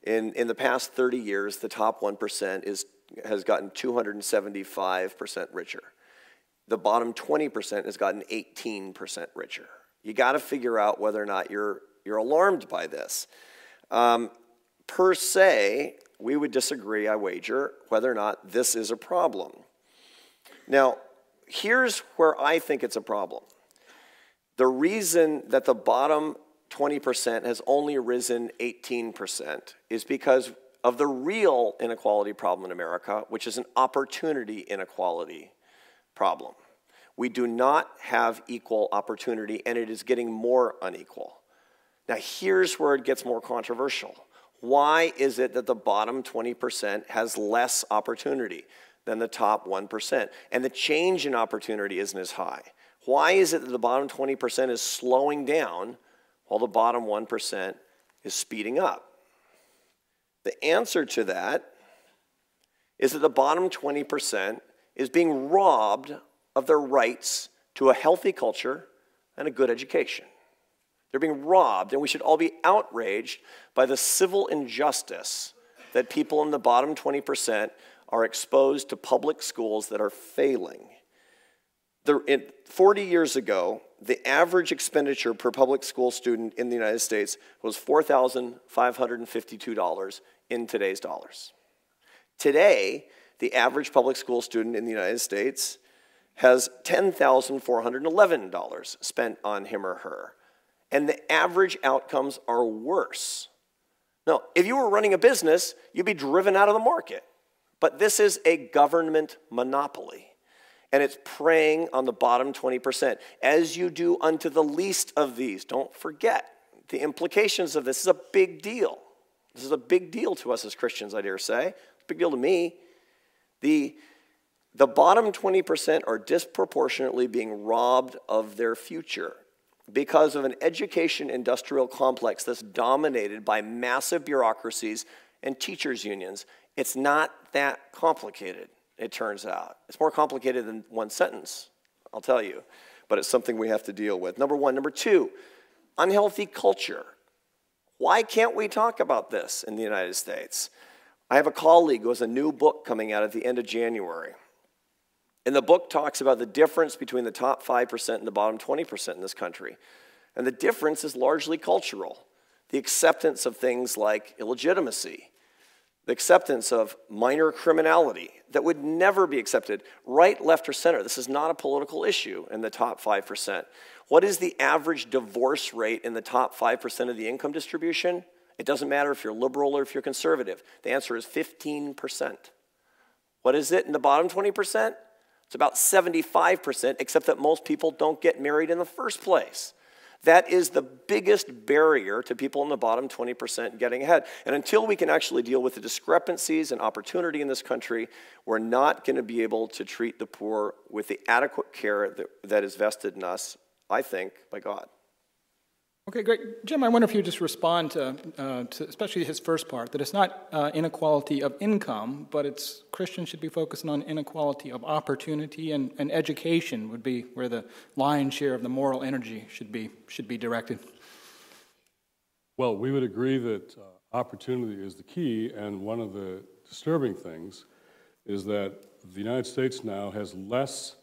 In the past 30 years, the top 1% has gotten 275% richer. The bottom 20% has gotten 18% richer. You got to figure out whether or not you're alarmed by this. Per se, we would disagree, I wager, whether or not this is a problem. Now, here's where I think it's a problem. The reason that the bottom 20% has only risen 18% is because of the real inequality problem in America, which is an opportunity inequality problem. We do not have equal opportunity, and it is getting more unequal. Now, here's where it gets more controversial. Why is it that the bottom 20% has less opportunity than the top 1%? And the change in opportunity isn't as high. Why is it that the bottom 20% is slowing down while the bottom 1% is speeding up? The answer to that is that the bottom 20% is being robbed of their rights to a healthy culture and a good education. They're being robbed, and we should all be outraged by the civil injustice that people in the bottom 20% are exposed to public schools that are failing. 40 years ago, the average expenditure per public school student in the United States was $4,552 in today's dollars. Today, the average public school student in the United States has $10,411 spent on him or her. And the average outcomes are worse. Now, if you were running a business, you'd be driven out of the market. But this is a government monopoly. and it's preying on the bottom 20%. As you do unto the least of these, don't forget the implications of this is a big deal. This is a big deal to us as Christians, I dare say. It's a big deal to me. The bottom 20% are disproportionately being robbed of their future because of an education industrial complex that's dominated by massive bureaucracies and teachers' unions. It's not that complicated, it turns out. It's more complicated than one sentence, I'll tell you. But it's something we have to deal with. Number one. Number two, unhealthy culture. Why can't we talk about this in the United States? I have a colleague who has a new book coming out at the end of January. And the book talks about the difference between the top 5% and the bottom 20% in this country. And the difference is largely cultural. The acceptance of things like illegitimacy, the acceptance of minor criminality that would never be accepted, right, left, or center. This is not a political issue in the top 5%. What is the average divorce rate in the top 5% of the income distribution? It doesn't matter if you're liberal or if you're conservative. The answer is 15%. What is it in the bottom 20%? It's about 75%, except that most people don't get married in the first place. That is the biggest barrier to people in the bottom 20% getting ahead. And until we can actually deal with the discrepancies and opportunity in this country, we're not going to be able to treat the poor with the adequate care that is vested in us, I think, by God. Okay, great. Jim, I wonder if you just respond to especially his first part, that it's not inequality of income, but Christians should be focusing on inequality of opportunity, and education would be where the lion's share of the moral energy should be directed. Well, we would agree that opportunity is the key, and one of the disturbing things is that the United States now has less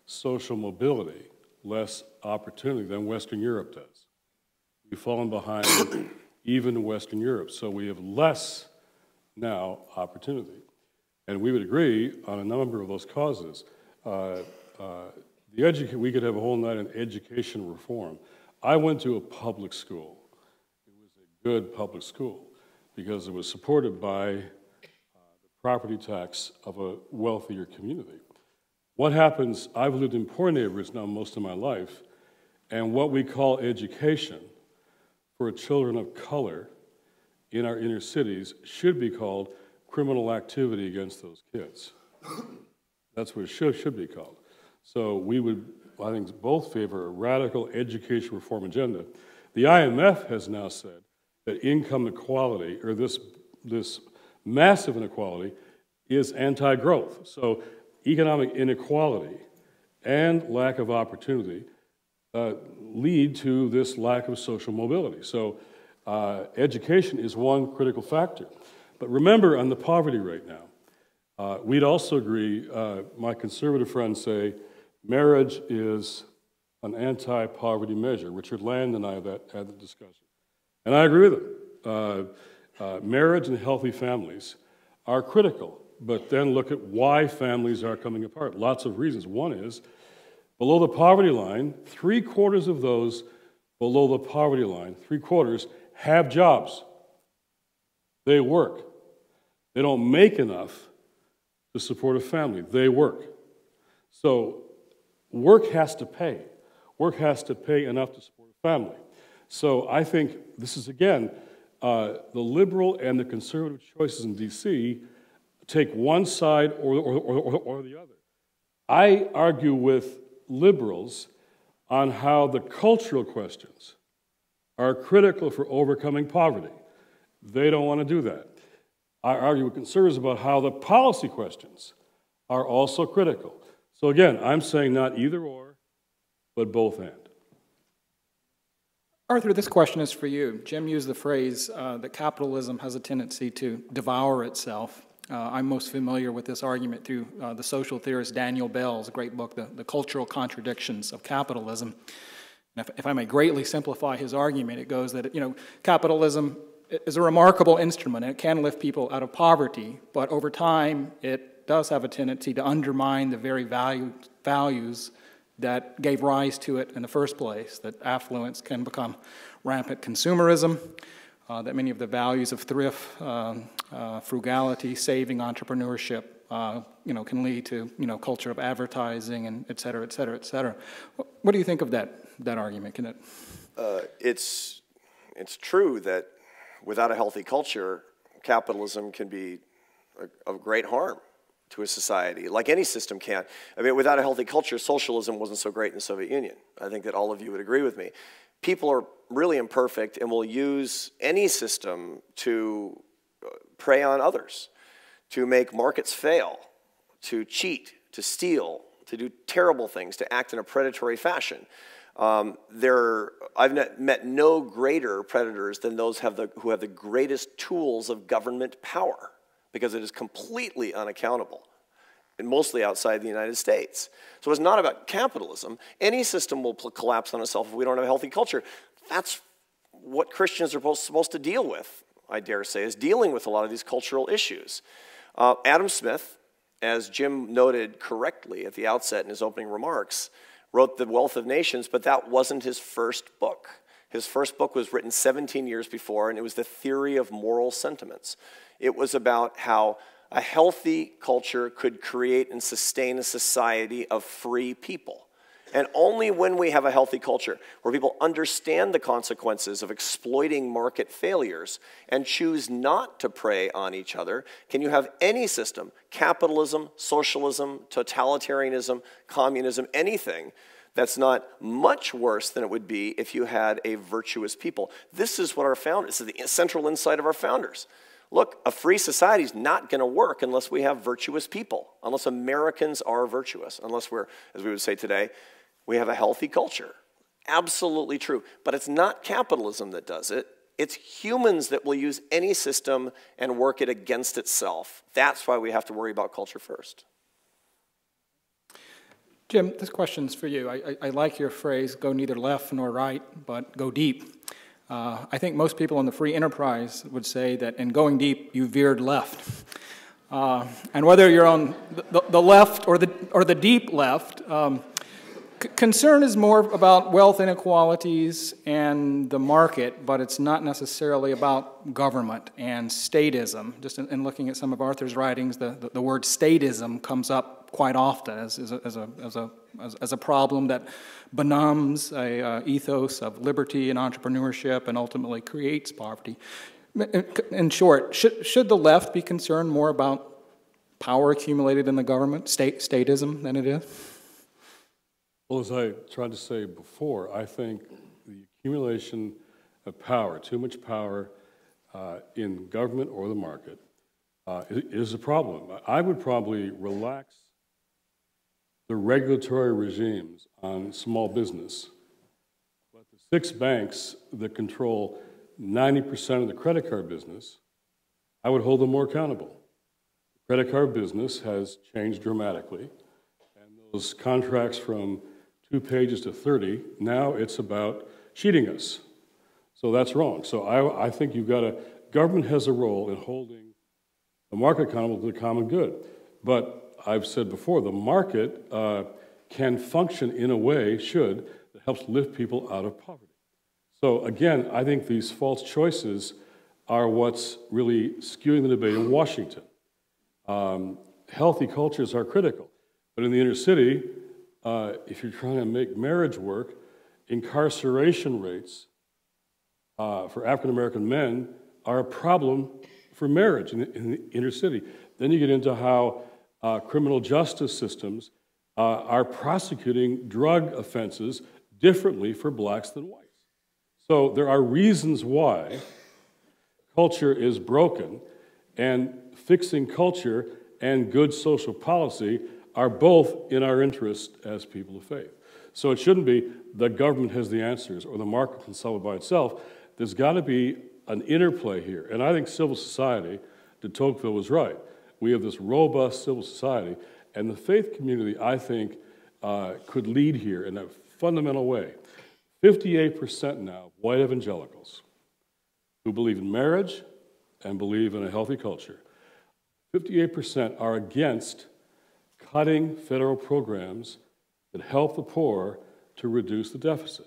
social mobility, less opportunity than Western Europe does. We've fallen behind even Western Europe, so we have less now opportunity. And we would agree on a number of those causes. We could have a whole night on education reform. I went to a public school. It was a good public school because it was supported by the property tax of a wealthier community. What happens, I've lived in poor neighborhoods now most of my life, and what we call education for children of color in our inner cities should be called criminal activity against those kids. That's what it should be called. So we would, I think, both favor a radical education reform agenda. The IMF has now said that income equality, or this massive inequality, is anti-growth. So economic inequality and lack of opportunity lead to this lack of social mobility. So education is one critical factor. But remember, on the poverty rate now, we'd also agree, my conservative friends say, marriage is an anti-poverty measure. Richard Land and I had the discussion. And I agree with them. Marriage and healthy families are critical, but then look at why families are coming apart. Lots of reasons. One is, below the poverty line, 3/4 of those below the poverty line, 3/4, have jobs. They work. They don't make enough to support a family. They work. So work has to pay. Work has to pay enough to support a family. So I think this is, again, the liberal and the conservative choices in D.C. take one side or the other. I argue with liberals on how the cultural questions are critical for overcoming poverty. They don't want to do that. I argue with conservatives about how the policy questions are also critical. So again, I'm saying not either or, but both and. Arthur, this question is for you. Jim used the phrase that capitalism has a tendency to devour itself. I'm most familiar with this argument through the social theorist Daniel Bell's great book, The Cultural Contradictions of Capitalism. And if I may greatly simplify his argument, it goes that capitalism is a remarkable instrument, and it can lift people out of poverty, but over time it does have a tendency to undermine the very values that gave rise to it in the first place, that affluence can become rampant consumerism, that many of the values of thrift, frugality, saving, entrepreneurship can lead to, culture of advertising and et cetera, et cetera, et cetera. What do you think of that argument? Can it? It's true that without a healthy culture, capitalism can be of great harm to a society, like any system can. I mean, without a healthy culture, socialism wasn't so great in the Soviet Union. I think that all of you would agree with me. People are really imperfect and will use any system to prey on others, to make markets fail, to cheat, to steal, to do terrible things, to act in a predatory fashion. I've met no greater predators than those who have the greatest tools of government power, because it is completely unaccountable, and mostly outside the United States. So it's not about capitalism. Any system will collapse on itself if we don't have a healthy culture. That's what Christians are supposed to deal with, I dare say, is dealing with a lot of these cultural issues. Adam Smith, as Jim noted correctly at the outset in his opening remarks, wrote The Wealth of Nations, but that wasn't his first book. His first book was written 17 years before, and it was The Theory of Moral Sentiments. It was about how a healthy culture could create and sustain a society of free people. And only when we have a healthy culture, where people understand the consequences of exploiting market failures and choose not to prey on each other, can you have any system, capitalism, socialism, totalitarianism, communism, anything, that's not much worse than it would be if you had a virtuous people. This is what our founders, this is the central insight of our founders. Look, a free society is not going to work unless we have virtuous people, unless Americans are virtuous, unless we're, as we would say today, we have a healthy culture. Absolutely true. But it's not capitalism that does it. It's humans that will use any system and work it against itself. That's why we have to worry about culture first. Jim, this question's for you. I like your phrase, go neither left nor right, but go deep. I think most people in the free enterprise would say that in going deep, you veered left. And whether you're on the left or the deep left, concern is more about wealth inequalities and the market, but it's not necessarily about government and statism. Just in looking at some of Arthur's writings, the word statism comes up quite often as a problem that benumbs a ethos of liberty and entrepreneurship and ultimately creates poverty. In short, should the left be concerned more about power accumulated in the government, statism, than it is? Well, as I tried to say before, I think the accumulation of power, too much power in government or the market, is a problem. I would probably relax the regulatory regimes on small business, but the 6 banks that control 90% of the credit card business, I would hold them more accountable. The credit card business has changed dramatically, and those contracts from 2 pages to 30, now it's about cheating us. So that's wrong. So I think government has a role in holding the market accountable to the common good. But I've said before, the market can function in a way, that helps lift people out of poverty. So again, I think these false choices are what's really skewing the debate in Washington. Healthy cultures are critical, but in the inner city, if you're trying to make marriage work, incarceration rates for African-American men are a problem for marriage in the inner city. Then you get into how criminal justice systems are prosecuting drug offenses differently for blacks than whites. So there are reasons why culture is broken, and fixing culture and good social policy are both in our interest as people of faith. So it shouldn't be the government has the answers or the market can solve it by itself. There's got to be an interplay here. And I think civil society, de Tocqueville was right. We have this robust civil society, and the faith community, I think, could lead here in a fundamental way. 58% now, white evangelicals, who believe in marriage and believe in a healthy culture. 58% are against cutting federal programs that help the poor to reduce the deficit.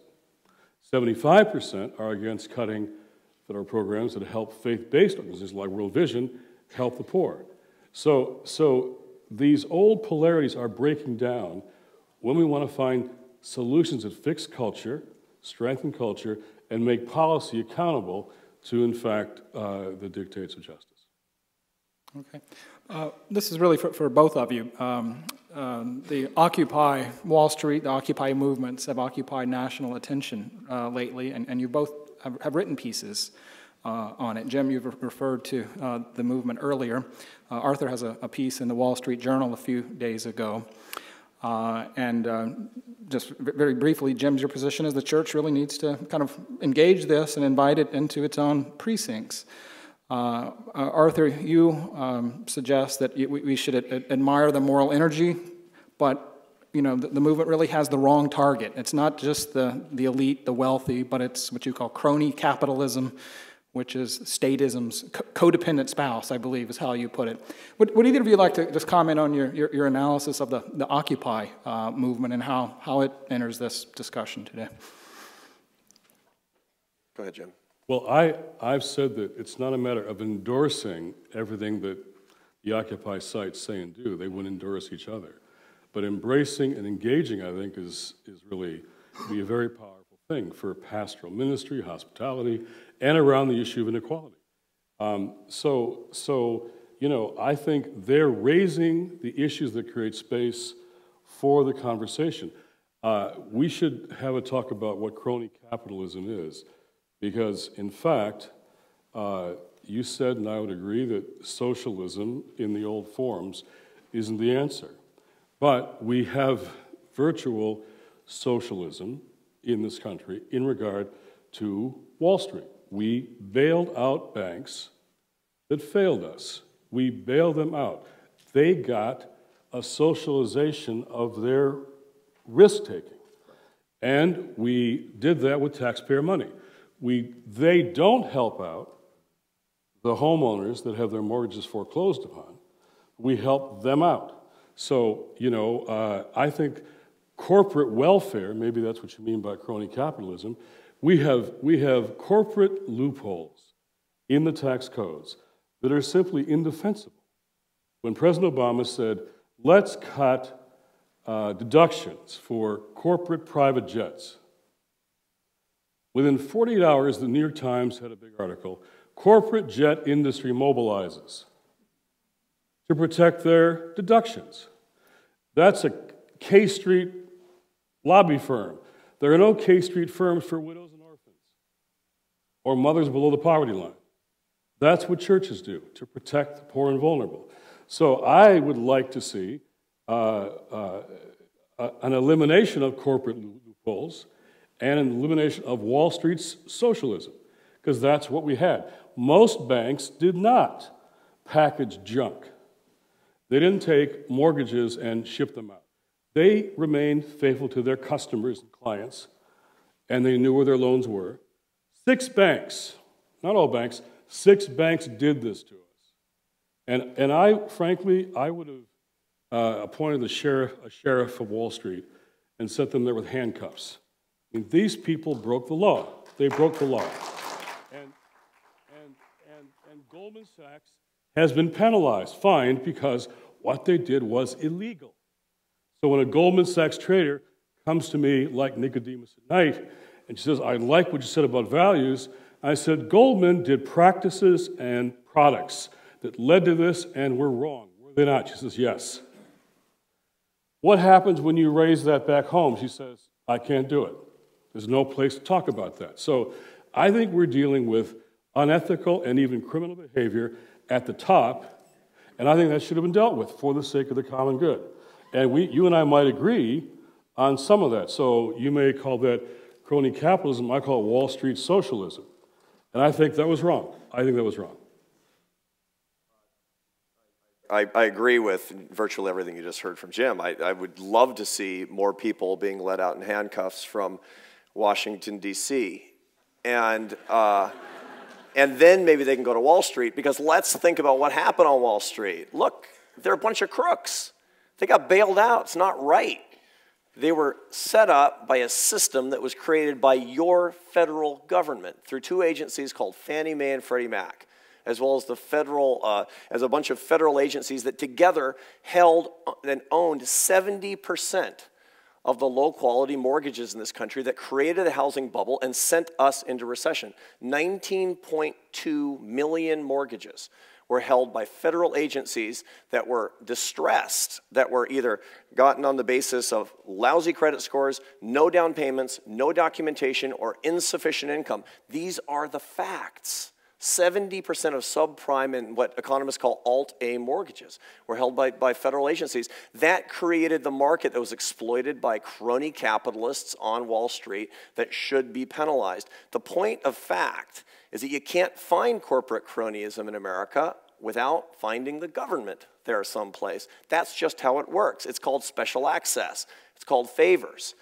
75% are against cutting federal programs that help faith-based organizations like World Vision help the poor. So these old polarities are breaking down when we want to find solutions that fix culture, strengthen culture, and make policy accountable to, in fact, the dictates of justice. Okay. This is really for both of you. The Occupy Wall Street, the Occupy movements have occupied national attention lately, and you both have written pieces on it. Jim, you've referred to the movement earlier. Arthur has a piece in the Wall Street Journal a few days ago. Just very briefly, Jim's, your position is the church really needs to kind of engage this and invite it into its own precincts. Arthur, you suggest that we should admire the moral energy, but you know the movement really has the wrong target. It's not just the elite, the wealthy, but it's what you call crony capitalism, which is statism's codependent spouse, I believe is how you put it. Would either of you like to just comment on your analysis of the Occupy movement and how it enters this discussion today? Go ahead, Jim. Well, I've said that it's not a matter of endorsing everything that the Occupy sites say and do. They wouldn't endorse each other. But embracing and engaging, I think, is really be a very powerful thing for pastoral ministry, hospitality, and around the issue of inequality. So you know, I think they're raising the issues that create space for the conversation. We should have a talk about what crony capitalism is. Because, in fact, you said, and I would agree, that socialism in the old forms isn't the answer. But we have virtual socialism in this country in regard to Wall Street. We bailed out banks that failed us. We bailed them out. They got a socialization of their risk-taking. And we did that with taxpayer money. They don't help out the homeowners that have their mortgages foreclosed upon. We help them out. So, you know, I think corporate welfare, maybe that's what you mean by crony capitalism, we have corporate loopholes in the tax codes that are simply indefensible. When President Obama said, let's cut deductions for corporate private jets, within 48 hours, the New York Times had a big article, corporate jet industry mobilizes to protect their deductions. That's a K Street lobby firm. There are no K Street firms for widows and orphans or mothers below the poverty line. That's what churches do, to protect the poor and vulnerable. So I would like to see an elimination of corporate loopholes and an elimination of Wall Street's socialism, because that's what we had. Most banks did not package junk. They didn't take mortgages and ship them out. They remained faithful to their customers and clients, and they knew where their loans were. 6 banks, not all banks, 6 banks did this to us. And I, frankly, I would have appointed a sheriff of Wall Street and set them there with handcuffs. I mean, these people broke the law. They broke the law. And Goldman Sachs has been penalized, fined, because what they did was illegal. So when a Goldman Sachs trader comes to me like Nicodemus at night, and she says, I like what you said about values, I said, Goldman did practices and products that led to this and were wrong. Were they not? She says, yes. What happens when you raise that back home? She says, I can't do it. There's no place to talk about that. So I think we're dealing with unethical and even criminal behavior at the top, and I think that should have been dealt with for the sake of the common good. And you and I might agree on some of that. So you may call that crony capitalism, I call it Wall Street socialism. And I think that was wrong. I think that was wrong. I agree with virtually everything you just heard from Jim. I would love to see more people being let out in handcuffs from Washington, D.C. And then maybe they can go to Wall Street, because let's think about what happened on Wall Street. Look, they're a bunch of crooks. They got bailed out. It's not right. They were set up by a system that was created by your federal government through 2 agencies called Fannie Mae and Freddie Mac. as well as the federal, as a bunch of federal agencies that together held and owned 70% of the low-quality mortgages in this country that created a housing bubble and sent us into recession. 19.2 million mortgages were held by federal agencies that were distressed, that were either gotten on the basis of lousy credit scores, no down payments, no documentation, or insufficient income. These are the facts. 70% of subprime and what economists call Alt-A mortgages were held by federal agencies. That created the market that was exploited by crony capitalists on Wall Street that should be penalized. The point of fact is that you can't find corporate cronyism in America without finding the government there someplace. That's just how it works. It's called special access. It's called favors.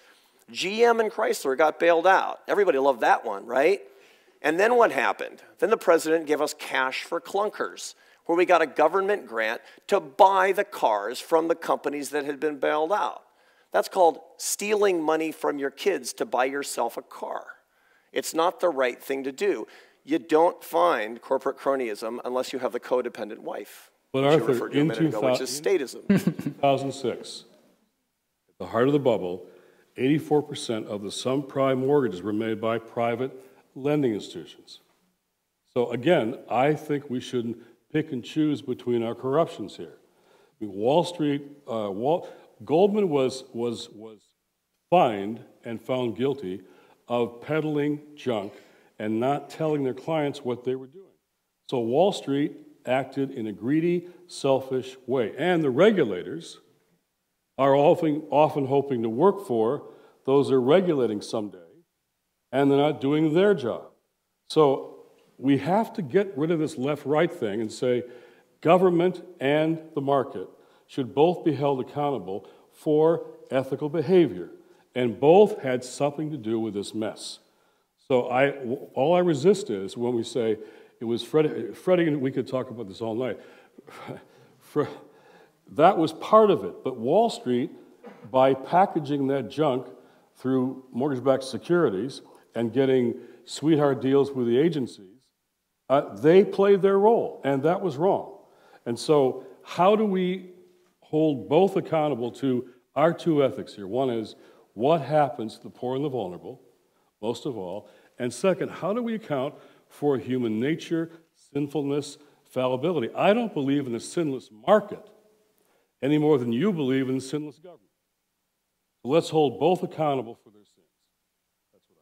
GM and Chrysler got bailed out. Everybody loved that one, right? And then what happened? Then the president gave us cash for clunkers, where we got a government grant to buy the cars from the companies that had been bailed out. That's called stealing money from your kids to buy yourself a car. It's not the right thing to do. You don't find corporate cronyism unless you have the codependent wife. But Arthur, in 2006, at the heart of the bubble, 84% of the subprime mortgages were made by private lending institutions. So again, I think we shouldn't pick and choose between our corruptions here. I mean, Wall Street, Goldman was fined and found guilty of peddling junk and not telling their clients what they were doing. So Wall Street acted in a greedy, selfish way. And the regulators are often hoping to work for those they're regulating someday, and they're not doing their job. So we have to get rid of this left-right thing and say government and the market should both be held accountable for ethical behavior, and both had something to do with this mess. So all I resist is when we say it was Freddie, and we could talk about this all night. That was part of it, but Wall Street, by packaging that junk through mortgage-backed securities and getting sweetheart deals with the agencies, they played their role, and that was wrong. And so how do we hold both accountable to our two ethics here? One is, what happens to the poor and the vulnerable, most of all? And second, how do we account for human nature, sinfulness, fallibility? I don't believe in a sinless market any more than you believe in sinless government. So let's hold both accountable for their sins. That's what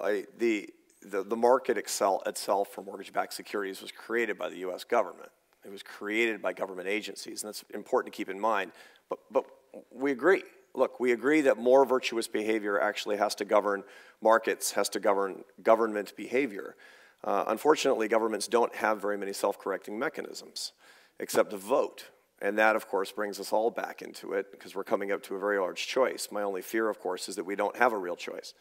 I say. The market itself for mortgage-backed securities was created by the U.S. government. It was created by government agencies, and that's important to keep in mind. But we agree. Look, we agree that more virtuous behavior actually has to govern markets, has to govern government behavior. Unfortunately, governments don't have very many self-correcting mechanisms, except to vote. And that, of course, brings us all back into it, because we're coming up to a very large choice. My only fear, of course, is that we don't have a real choice.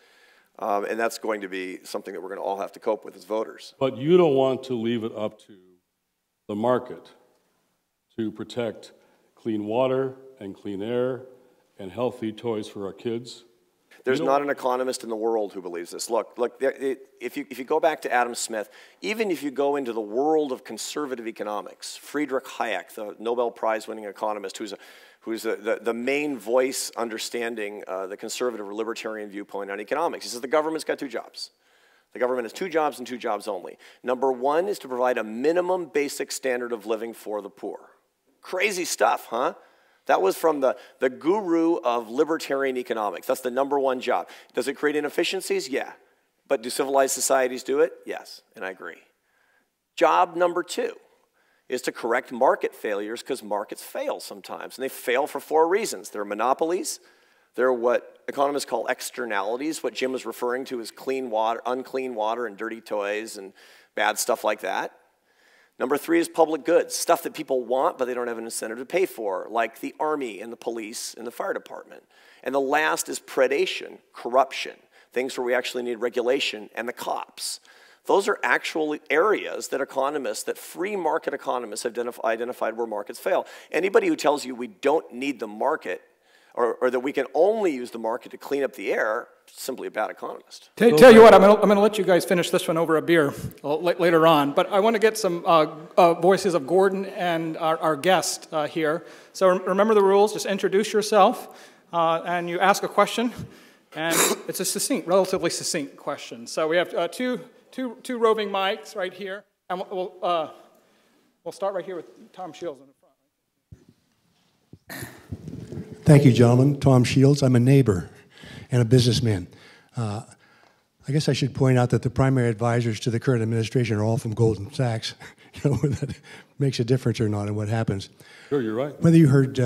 And that's going to be something that we're going to all have to cope with as voters. But you don't want to leave it up to the market to protect clean water and clean air and healthy toys for our kids? There's not an economist in the world who believes this. Look, if you go back to Adam Smith, even if you go into the world of conservative economics, Friedrich Hayek, the Nobel Prize-winning economist, who's the main voice understanding the conservative or libertarian viewpoint on economics, he says the government's got two jobs. The government has two jobs and two jobs only. Number one is to provide a minimum basic standard of living for the poor. Crazy stuff, huh? That was from the guru of libertarian economics. That's the number one job. Does it create inefficiencies? Yeah. But do civilized societies do it? Yes, and I agree. Job number two is to correct market failures, because markets fail sometimes, and they fail for four reasons. They're monopolies. They're what economists call externalities, what Jim was referring to as clean water, unclean water, and dirty toys and bad stuff like that. Number three is public goods, stuff that people want but they don't have an incentive to pay for, like the army and the police and the fire department. And the last is predation, corruption, things where we actually need regulation, and the cops. Those are actual areas that economists, that free market economists have identified where markets fail. Anybody who tells you we don't need the market or that we can only use the market to clean up the air, simply a bad economist. Tell you what, I'm going to let you guys finish this one over a beer later on, but I want to get some voices of Gordon and our guest here. So remember the rules, just introduce yourself, and you ask a question, and it's a relatively succinct question. So we have two roving mics right here, and we'll start right here with Tom Shields in the front. Thank you, gentlemen. Tom Shields. I'm a neighbor and a businessman. I guess I should point out that the primary advisors to the current administration are all from Goldman Sachs. You know, whether that makes a difference or not in what happens. Sure, you're right. Whether you heard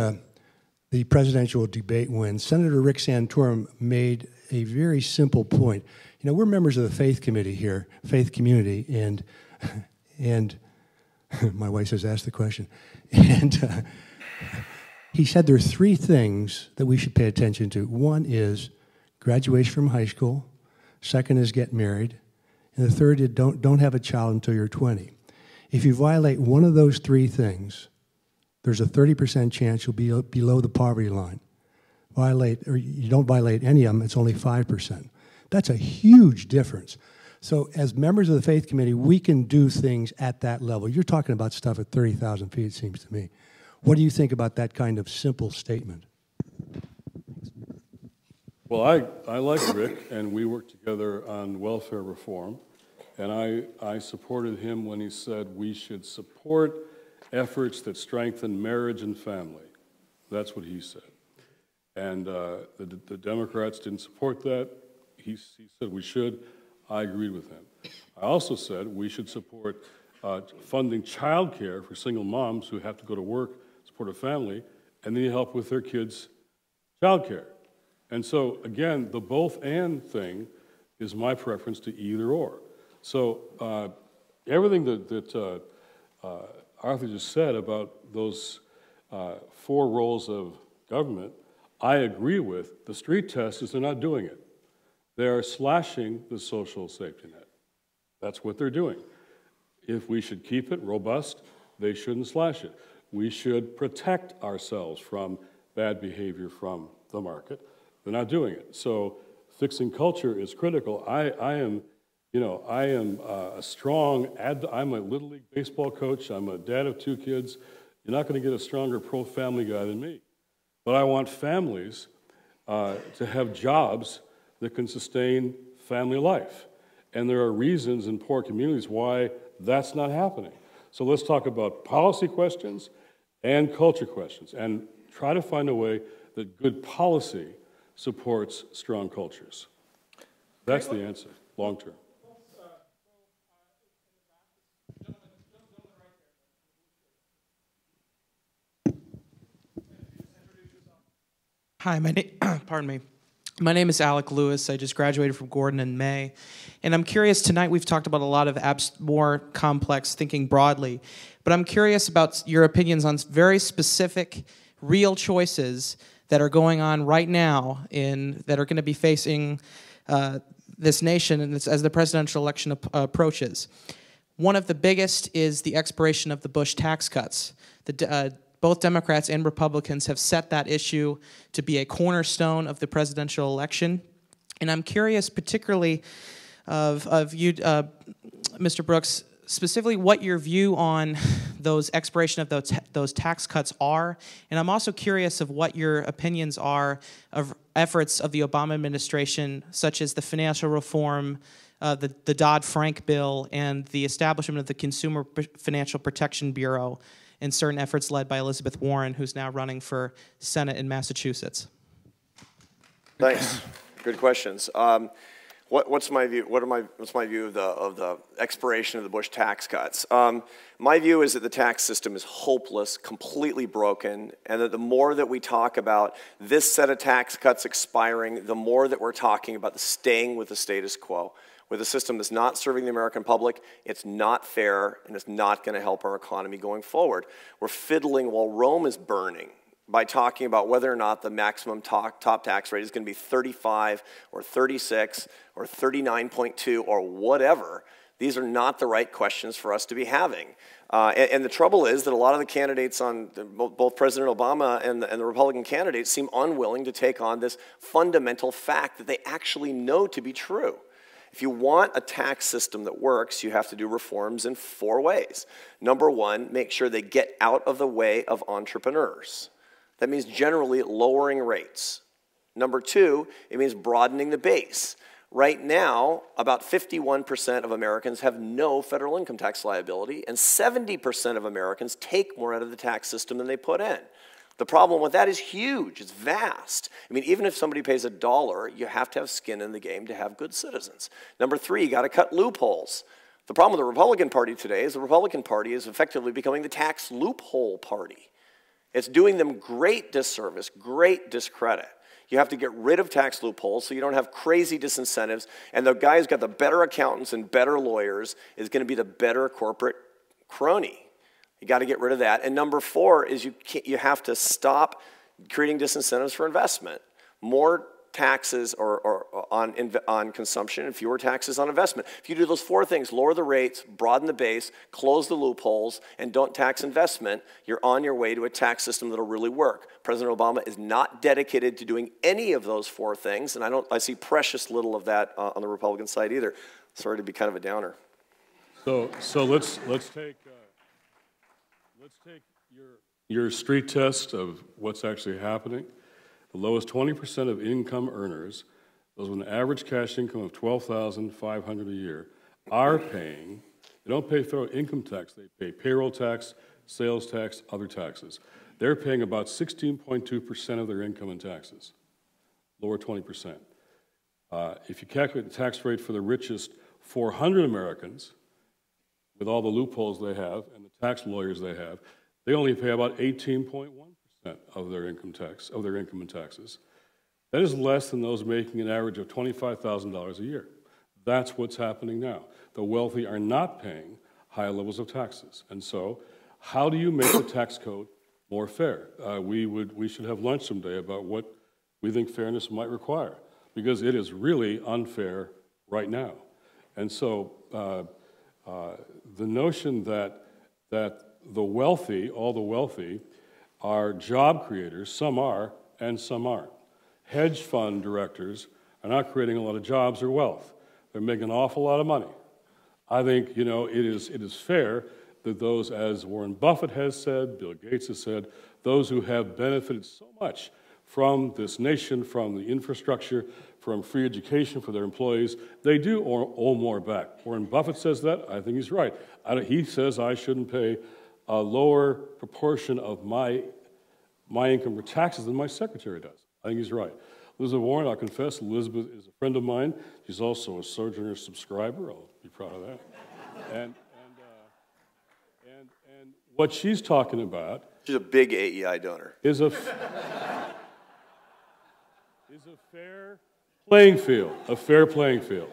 the presidential debate when Senator Rick Santorum made a very simple point. You know, we're members of the faith committee here, faith community, and my wife says, ask the question. And he said there are three things that we should pay attention to. One is graduation from high school. Second is get married. And the third is don't have a child until you're 20. If you violate one of those three things, there's a 30% chance you'll be below the poverty line. You don't violate any of them, it's only 5%. That's a huge difference. So as members of the faith committee, we can do things at that level. You're talking about stuff at 30,000 feet, it seems to me. What do you think about that kind of simple statement? Well, I like Rick, and we worked together on welfare reform, and I supported him when he said we should support efforts that strengthen marriage and family. That's what he said. And the Democrats didn't support that. He said we should. I agreed with him. I also said we should support funding child care for single moms who have to go to work, support a family, and need help with their kids' child care. And so, again, the both and thing is my preference to either or. So everything that Arthur just said about those four roles of government, I agree with. The street test is they're not doing it. They are slashing the social safety net. That's what they're doing. If we should keep it robust, they shouldn't slash it. We should protect ourselves from bad behavior from the market. They're not doing it. So fixing culture is critical. I am a strong, I'm a Little League baseball coach. I'm a dad of 2 kids. You're not going to get a stronger pro-family guy than me. But I want families to have jobs that can sustain family life. And there are reasons in poor communities why that's not happening. So let's talk about policy questions and culture questions and try to find a way that good policy supports strong cultures. That's the answer, long term. Hi, pardon me. My name is Alec Lewis. I just graduated from Gordon in May. And I'm curious, tonight we've talked about a lot of more complex thinking broadly, but I'm curious about your opinions on very specific, real choices that are going on right now that are going to be facing this nation as the presidential election approaches. One of the biggest is the expiration of the Bush tax cuts. Both Democrats and Republicans have set that issue to be a cornerstone of the presidential election. And I'm curious particularly of you, Mr. Brooks, specifically what your view on those expiration of those tax cuts are. And I'm also curious of what your opinions are of efforts of the Obama administration, such as the financial reform, the Dodd-Frank bill, and the establishment of the Consumer Financial Protection Bureau, and certain efforts led by Elizabeth Warren, who's now running for Senate in Massachusetts. Thanks. Good questions. What's my view? What's my view of the expiration of the Bush tax cuts? My view is that the tax system is hopeless, completely broken, and that the more that we talk about this set of tax cuts expiring, the more that we're talking about the staying with the status quo. With a system that's not serving the American public, it's not fair, and it's not going to help our economy going forward. We're fiddling while Rome is burning by talking about whether or not the maximum top tax rate is going to be 35 or 36 or 39.2 or whatever. These are not the right questions for us to be having. And the trouble is that a lot of the candidates on both President Obama and the Republican candidates seem unwilling to take on this fundamental fact that they actually know to be true. If you want a tax system that works, you have to do reforms in 4 ways. Number 1, make sure they get out of the way of entrepreneurs. That means generally lowering rates. Number 2, it means broadening the base. Right now, about 51% of Americans have no federal income tax liability, and 70% of Americans take more out of the tax system than they put in. The problem with that is huge. It's vast. I mean, even if somebody pays $1, you have to have skin in the game to have good citizens. Number 3, you got to cut loopholes. The problem with the Republican Party today is the Republican Party is effectively becoming the tax loophole party. It's doing them great disservice, great discredit. You have to get rid of tax loopholes so you don't have crazy disincentives, and the guy who's got the better accountants and better lawyers is going to be the better corporate crony. You got to get rid of that. And number 4 is you have to stop creating disincentives for investment. More taxes on consumption and fewer taxes on investment. If you do those 4 things, lower the rates, broaden the base, close the loopholes, and don't tax investment, you're on your way to a tax system that'll really work. President Obama is not dedicated to doing any of those 4 things, and I see precious little of that on the Republican side either. Sorry to be kind of a downer. So let's take your street test of what's actually happening. The lowest 20% of income earners, those with an average cash income of $12,500 a year, are paying, they don't pay federal income tax, they pay payroll tax, sales tax, other taxes. They're paying about 16.2% of their income in taxes, lower 20%. If you calculate the tax rate for the richest 400 Americans, with all the loopholes they have and the tax lawyers they have, they only pay about 18.1% of their income and taxes. That is less than those making an average of $25,000 a year. That's what's happening now. The wealthy are not paying high levels of taxes. And so, how do you make the tax code more fair? We should have lunch someday about what we think fairness might require, because it is really unfair right now. And so, the notion that the wealthy, all the wealthy, are job creators, some are and some aren't. Hedge fund directors are not creating a lot of jobs or wealth. They're making an awful lot of money. I think, it is fair that those, as Warren Buffett has said, Bill Gates has said, those who have benefited so much from this nation, from the infrastructure, from free education for their employees, they do owe more back. Warren Buffett says that. I think he's right. He says I shouldn't pay a lower proportion of my income for taxes than my secretary does. I think he's right. Elizabeth Warren, I'll confess, Elizabeth is a friend of mine. She's also a Sojourners subscriber. I'll be proud of that. And what she's talking about... She's a big AEI donor. ...is a fair playing field,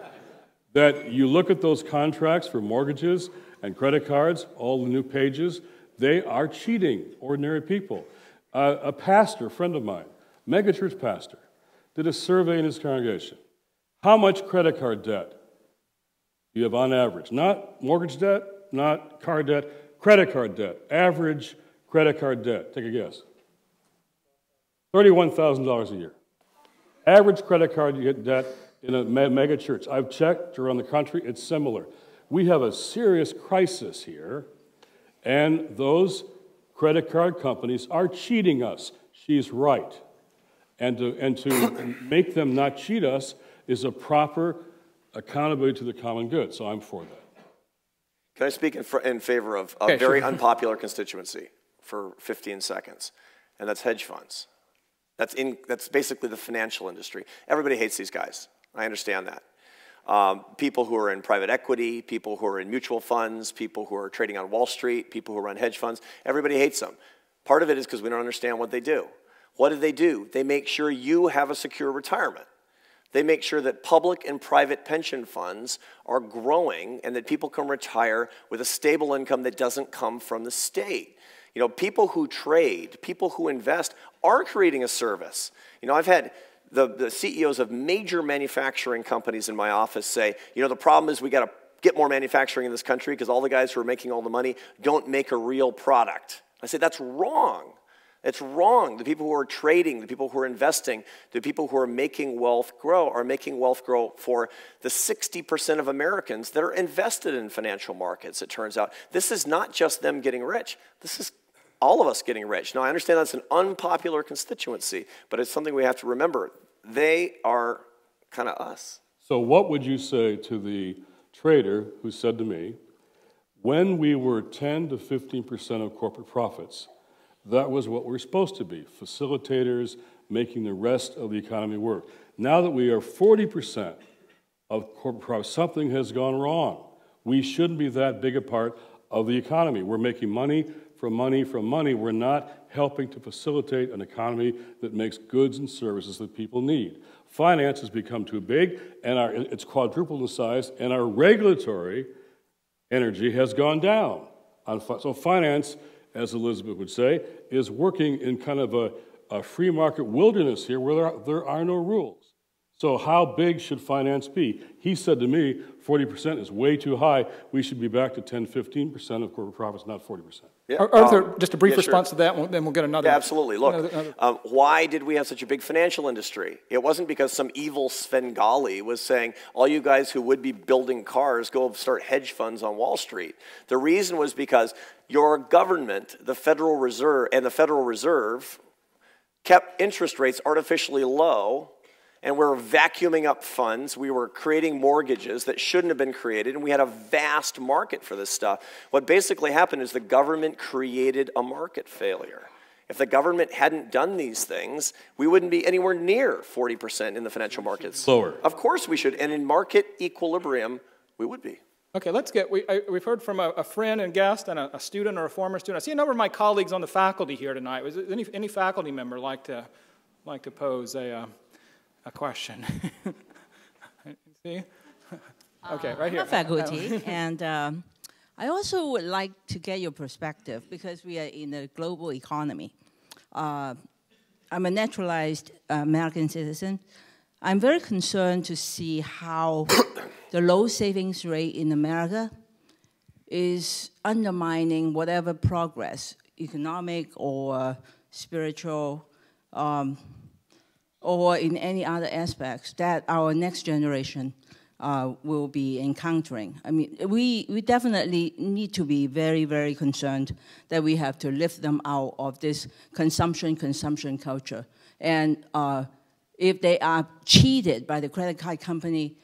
that you look at those contracts for mortgages and credit cards, all the new pages, they are cheating ordinary people. A pastor, a friend of mine, megachurch pastor, did a survey in his congregation. How much credit card debt do you have on average? Not mortgage debt, not car debt, credit card debt. Average credit card debt. Take a guess. $31,000 a year. Average credit card debt in a mega church. I've checked around the country, it's similar. We have a serious crisis here, and those credit card companies are cheating us. She's right. And to make them not cheat us is a proper accountability to the common good, so I'm for that. Can I speak in favor of a very unpopular constituency for 15 seconds? And that's hedge funds. That's basically the financial industry. Everybody hates these guys. I understand that. People who are in private equity, people who are in mutual funds, people who are trading on Wall Street, people who run hedge funds, everybody hates them. Part of it is because we don't understand what they do. What do? They make sure you have a secure retirement. They make sure that public and private pension funds are growing and that people can retire with a stable income that doesn't come from the state. People who trade, people who invest are creating a service. I've had the CEOs of major manufacturing companies in my office say, the problem is we got to get more manufacturing in this country because all the guys who are making all the money don't make a real product. I say that's wrong. It's wrong. The people who are trading, the people who are investing, the people who are making wealth grow are making wealth grow for the 60% of Americans that are invested in financial markets, it turns out. This is not just them getting rich. This is all of us getting rich. Now, I understand that's an unpopular constituency, but it's something we have to remember. They are kind of us. So what would you say to the trader who said to me, when we were 10 to 15% of corporate profits, that was what we're supposed to be, facilitators making the rest of the economy work. Now that we are 40% of corporate profits, something has gone wrong. We shouldn't be that big a part of the economy. We're making money from money from money. We're not helping to facilitate an economy that makes goods and services that people need. Finance has become too big, and it's quadrupled in size, and our regulatory energy has gone down. So finance, as Elizabeth would say, is working in kind of a free market wilderness here where there are no rules. So how big should finance be? He said to me, 40% is way too high. We should be back to 10, 15% of corporate profits, not 40%. Yeah. Arthur, just a brief response to that, then we'll get another. Yeah, absolutely. Look, why did we have such a big financial industry? It wasn't because some evil Svengali was saying, all you guys who would be building cars, go start hedge funds on Wall Street. The reason was because your government, the Federal Reserve, kept interest rates artificially low, and we were vacuuming up funds. We were creating mortgages that shouldn't have been created, and we had a vast market for this stuff. What basically happened is the government created a market failure. If the government hadn't done these things, we wouldn't be anywhere near 40% in the financial markets. Lower. Of course we should, and in market equilibrium, we would be. Okay, we've heard from a friend and guest and a student or a former student. I see a number of my colleagues on the faculty here tonight. Was any faculty member like to pose a question? See? Okay, right here. I'm a faculty, and I also would like to get your perspective because we are in a global economy. I'm a naturalized American citizen. I'm very concerned to see how the low savings rate in America is undermining whatever progress, economic or spiritual, or in any other aspects that our next generation will be encountering. I mean, we definitely need to be very, very concerned that we have to lift them out of this consumption culture. And if they are cheated by the credit card company,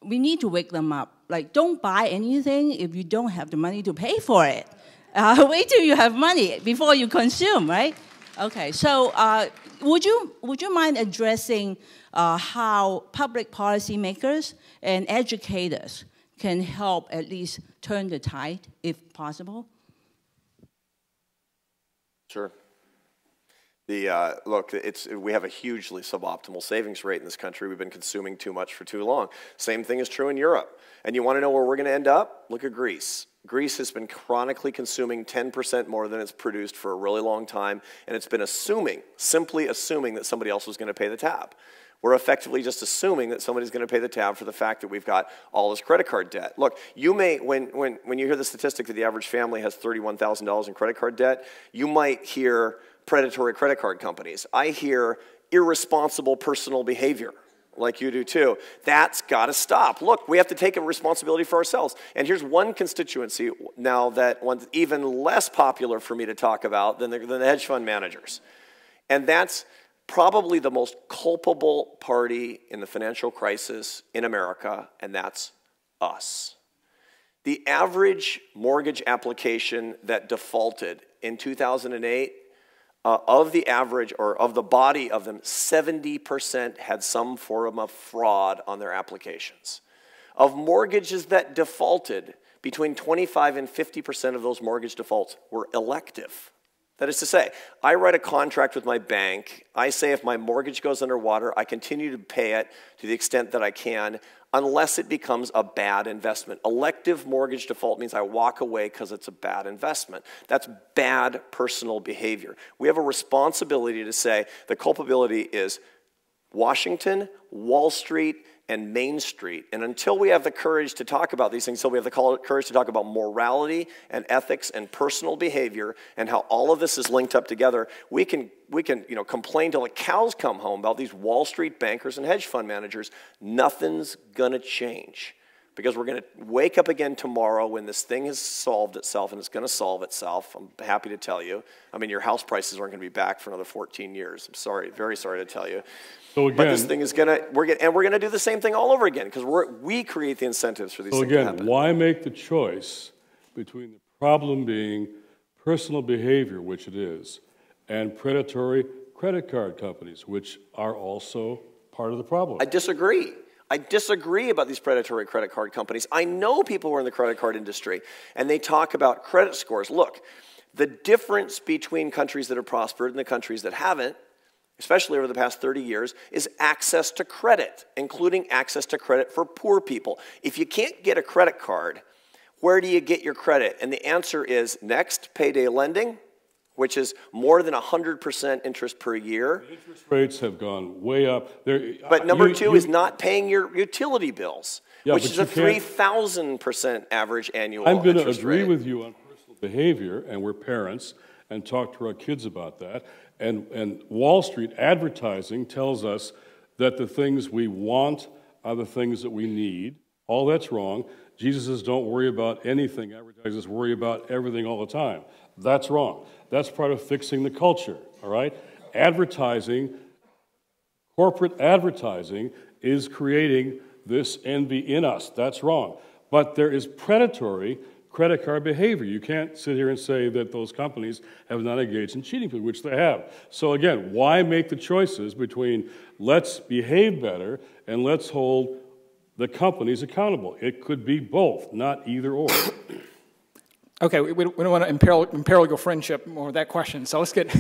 we need to wake them up. Like, don't buy anything if you don't have the money to pay for it. Wait till you have money before you consume, right? Okay, so would you mind addressing how public policymakers and educators can help at least turn the tide, if possible? Sure. Look, we have a hugely suboptimal savings rate in this country. We've been consuming too much for too long. Same thing is true in Europe. And you want to know where we're going to end up? Look at Greece. Greece has been chronically consuming 10% more than it's produced for a really long time, and it's been simply assuming that somebody else was going to pay the tab. We're effectively just assuming that somebody's going to pay the tab for the fact that we've got all this credit card debt. Look, you may, when you hear the statistic that the average family has $31,000 in credit card debt, you might hear predatory credit card companies. I hear irresponsible personal behavior, like you do too. That's got to stop. Look, we have to take a responsibility for ourselves. And here's one constituency now that one's even less popular for me to talk about than the hedge fund managers. And that's probably the most culpable party in the financial crisis in America, and that's us. The average mortgage application that defaulted in 2008, of the average, or of the body of them, 70% had some form of fraud on their applications. Of mortgages that defaulted, between 25 and 50% of those mortgage defaults were elective. That is to say, I write a contract with my bank. I say if my mortgage goes underwater, I continue to pay it to the extent that I can, unless it becomes a bad investment. Elective mortgage default means I walk away because it's a bad investment. That's bad personal behavior. We have a responsibility to say the culpability is Washington, Wall Street, and Main Street. And until we have the courage to talk about these things, until we have the courage to talk about morality and ethics and personal behavior and how all of this is linked up together, we can complain till the cows come home about these Wall Street bankers and hedge fund managers. Nothing's going to change. Because we're going to wake up again tomorrow when this thing has solved itself, and it's going to solve itself. I'm happy to tell you. I mean, your house prices aren't going to be back for another 14 years. I'm sorry, very sorry to tell you. So again, but this thing is going to, we're going to do the same thing all over again because we create the incentives for these things to happen. So again, why make the choice between the problem being personal behavior, which it is, and predatory credit card companies, which are also part of the problem? I disagree. I disagree about these predatory credit card companies. I know people who are in the credit card industry, and they talk about credit scores. Look, the difference between countries that have prospered and the countries that haven't, especially over the past 30 years, is access to credit, including access to credit for poor people. If you can't get a credit card, where do you get your credit? And the answer is next, payday lending, which is more than 100% interest per year. The interest rates have gone way up. But number two is not paying your utility bills, which is a 3,000% average annual interest rate. I'm going to agree with you on personal behavior, and we're parents, and talk to our kids about that. And Wall Street advertising tells us that the things we want are the things that we need. All that's wrong. Jesus says, don't worry about anything. Advertisers worry about everything all the time. That's wrong. That's part of fixing the culture, all right? Advertising, corporate advertising, is creating this envy in us. That's wrong. But there is predatory credit card behavior. You can't sit here and say that those companies have not engaged in cheating, which they have. So again, why make the choices between let's behave better and let's hold the companies accountable? It could be both, not either or. Okay, we don't want to imperil your friendship more with that question, so let's get...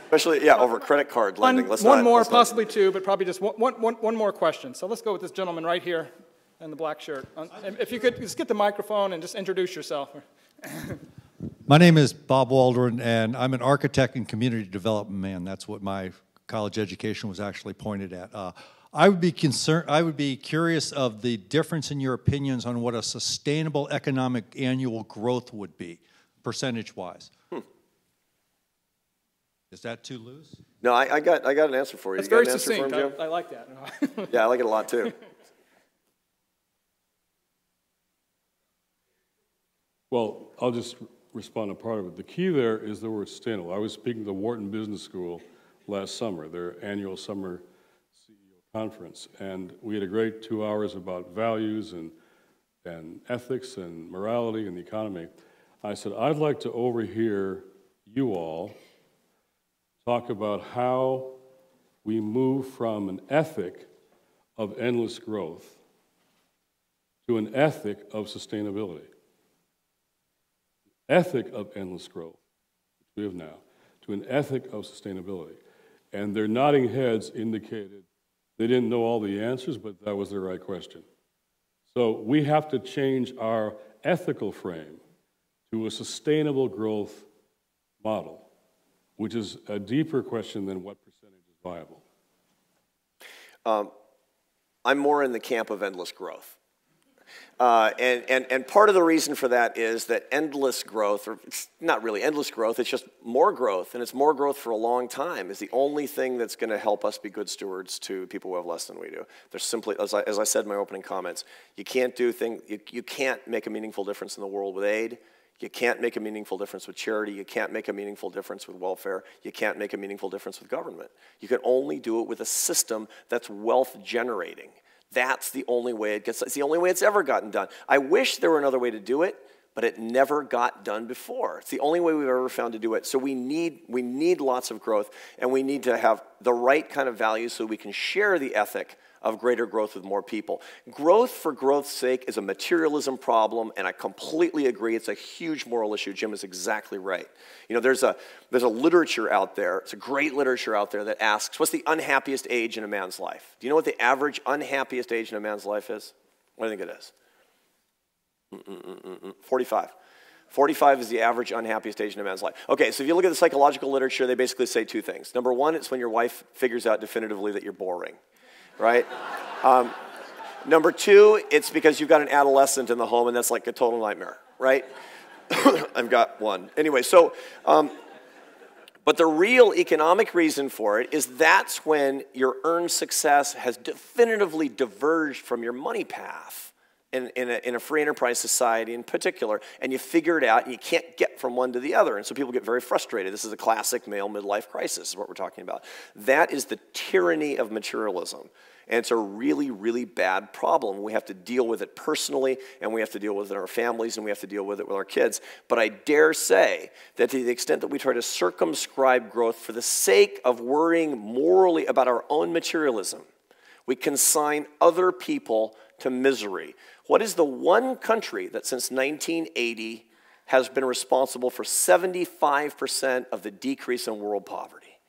Especially, yeah, over credit card lending. One more, possibly two, but probably just one more question. So let's go with this gentleman right here in the black shirt. If you could just get the microphone and just introduce yourself. My name is Bob Waldron, and I'm an architect and community development man. That's what my college education was actually pointed at. I would be curious of the difference in your opinions on what a sustainable economic annual growth would be, percentage-wise. Is that too loose? No, I got an answer for you. That's you got very an answer succinct. for him, Jim? I like that. Yeah, I like it a lot too. Well, I'll just respond to part of it. The key there is the word sustainable. I was speaking to the Wharton Business School last summer, their annual summer CEO conference, and we had a great 2 hours about values and ethics and morality and the economy. I said, I'd like to overhear you all talk about how we move from an ethic of endless growth to an ethic of sustainability. Ethic of endless growth, which we have now, to an ethic of sustainability. And their nodding heads indicated they didn't know all the answers, but that was the right question. So we have to change our ethical frame to a sustainable growth model, which is a deeper question than what percentage is viable. I'm more in the camp of endless growth. And part of the reason for that is that endless growth, or it's not really endless growth, it's just more growth, and it's more growth for a long time, is the only thing that's going to help us be good stewards to people who have less than we do. There's simply, as I said in my opening comments, you can't make a meaningful difference in the world with aid. You can't make a meaningful difference with charity. You can't make a meaningful difference with welfare. You can't make a meaningful difference with government. You can only do it with a system that's wealth generating. That's the only way it's the only way it's ever gotten done. I wish there were another way to do it, but it never got done before. It's the only way we've ever found to do it. So we need lots of growth, and we need to have the right kind of values so we can share the ethic of greater growth with more people. Growth for growth's sake is a materialism problem, and I completely agree. It's a huge moral issue. Jim is exactly right. You know, there's a literature out there, it's a great literature out there that asks, what's the unhappiest age in a man's life? Do you know what the average unhappiest age in a man's life is? What do you think it is? 45. 45 is the average unhappiest age in a man's life. Okay, so if you look at the psychological literature, they basically say two things. Number one, it's when your wife figures out definitively that you're boring. Right? Number two, it's because you've got an adolescent in the home, and that's like a total nightmare, right? I've got one. Anyway, so, but the real economic reason for it is that's when your earned success has definitively diverged from your money path in a free enterprise society in particular, and you figure it out, and you can't get from one to the other, and so people get very frustrated. This is a classic male midlife crisis is what we're talking about. That is the tyranny of materialism, and it's a really, really bad problem. We have to deal with it personally, and we have to deal with it in our families, and we have to deal with it with our kids. But I dare say that to the extent that we try to circumscribe growth for the sake of worrying morally about our own materialism, we consign other people to misery. What is the one country that since 1980 has been responsible for 75% of the decrease in world poverty?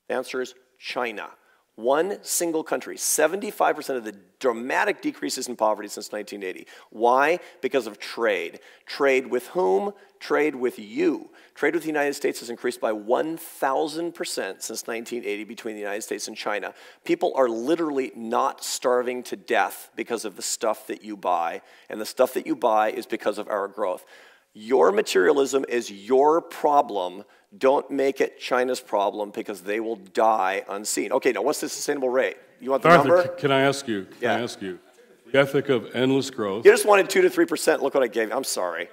The answer is China. One single country, 75% of the dramatic decreases in poverty since 1980. Why? Because of trade. Trade with whom? Trade with you. Trade with the United States has increased by 1,000% since 1980 between the United States and China. People are literally not starving to death because of the stuff that you buy, and the stuff that you buy is because of our growth. Your materialism is your problem. Don't make it China's problem because they will die unseen. Okay, now what's the sustainable rate? You want the Arthur, number? can I ask you? Can I ask you? The ethic of endless growth. You just wanted 2 to 3%. Look what I gave you. I'm sorry.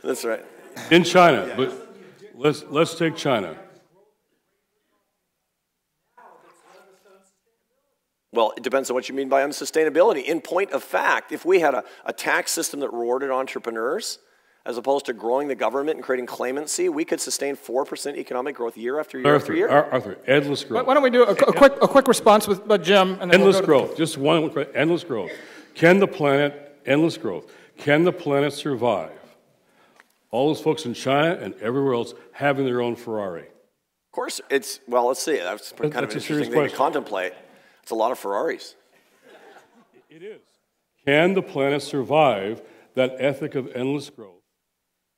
That's right. In China, but let's take China. Well, it depends on what you mean by unsustainability. In point of fact, if we had a tax system that rewarded entrepreneurs, as opposed to growing the government and creating claimancy, we could sustain 4% economic growth year after year after year. Arthur, endless growth. Why don't we do a quick response with Jim? And then Endless growth. Just one, endless growth. Can the planet, endless growth, can the planet survive? All those folks in China and everywhere else having their own Ferrari. Of course, well, let's see. That's kind of an interesting thing to contemplate. It's a lot of Ferraris. It is. Can the planet survive that ethic of endless growth?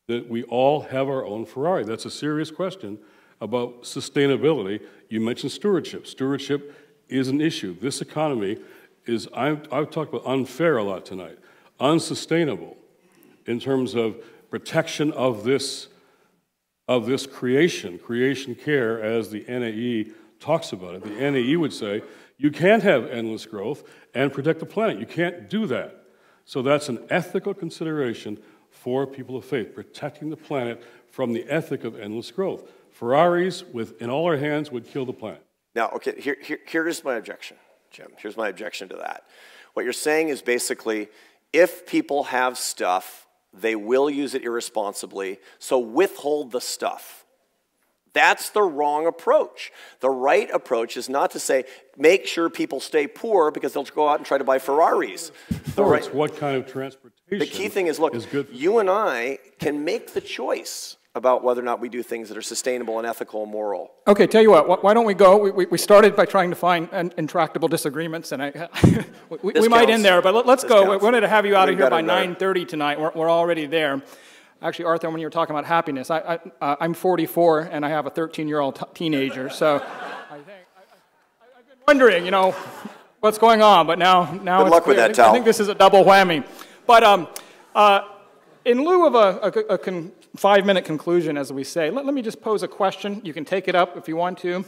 That we all have our own Ferrari. That's a serious question about sustainability. You mentioned stewardship. Stewardship is an issue. This economy is, I've talked about unfair a lot tonight, unsustainable in terms of protection of this creation care, as the NAE talks about it. The NAE would say, you can't have endless growth and protect the planet. You can't do that. So that's an ethical consideration for people of faith, protecting the planet from the ethic of endless growth. Ferraris in all our hands would kill the planet. Now, okay, here's my objection, Jim. Here's my objection to that. What you're saying is basically, if people have stuff, they will use it irresponsibly, so withhold the stuff. That's the wrong approach. The right approach is not to say, make sure people stay poor because they'll go out and try to buy Ferraris. What kind of transportation? The key thing is, look, you and I can make the choice about whether or not we do things that are sustainable and ethical and moral. Okay, tell you what, why don't we go? We started by trying to find intractable disagreements, and we might end there, but let's go. We wanted to have you out of here by 9:30 tonight. We're already there. Actually, Arthur, when you were talking about happiness, I'm 44, and I have a 13-year-old teenager, so I've been wondering, what's going on, but now Good it's luck clear. with that, Tal. I think this is a double whammy. But in lieu of a 5-minute conclusion, as we say, let me just pose a question. You can take it up if you want to.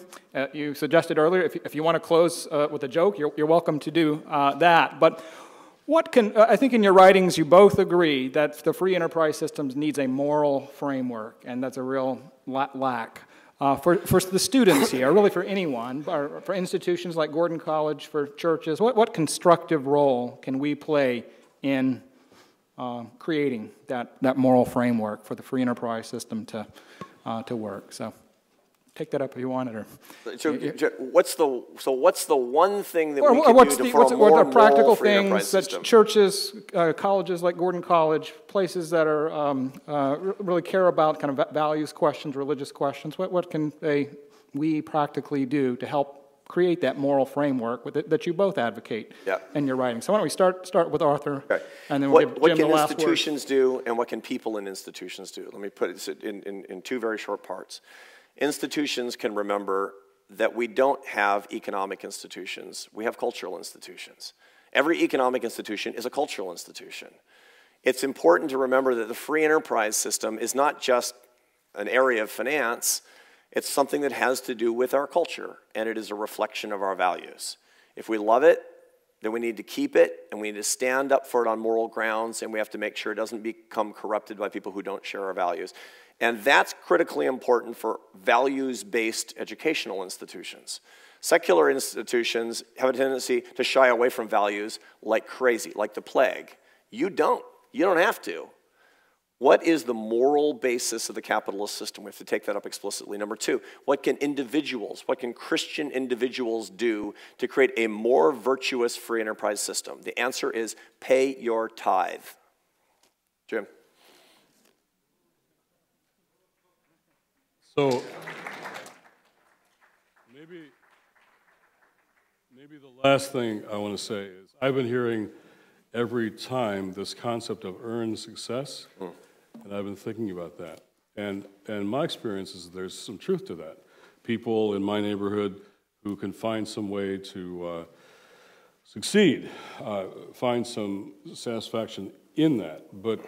You suggested earlier, if you want to close with a joke, you're welcome to do that. But I think in your writings you both agree that the free enterprise systems needs a moral framework, and that's a real lack. For the students here, or really for anyone, or for institutions like Gordon College, for churches, what constructive role can we play in creating that moral framework for the free enterprise system to work? So take that up if you want it. What's the one thing that we can do for a more what are practical moral free things enterprise that system? churches, colleges like Gordon College, places that are really care about kind of values questions, religious questions, what can we practically do to help create that moral framework that you both advocate in your writing? So why don't we start with Arthur, and then we'll give Jim the last word. What can institutions do, and what can people in institutions do? Let me put it in two very short parts. Institutions can remember that we don't have economic institutions. We have cultural institutions. Every economic institution is a cultural institution. It's important to remember that the free enterprise system is not just an area of finance, it's something that has to do with our culture, and it is a reflection of our values. If we love it, then we need to keep it, and we need to stand up for it on moral grounds, and we have to make sure it doesn't become corrupted by people who don't share our values. And that's critically important for values-based educational institutions. Secular institutions have a tendency to shy away from values like crazy, like the plague. You don't. You don't have to. What is the moral basis of the capitalist system? We have to take that up explicitly. Number two, what can Christian individuals do to create a more virtuous free enterprise system? The answer is pay your tithe. Jim. So maybe the last thing I want to say is I've been hearing every time this concept of earned success, and I've been thinking about that. And my experience is there's some truth to that. People in my neighborhood who can find some way to succeed, find some satisfaction in that. But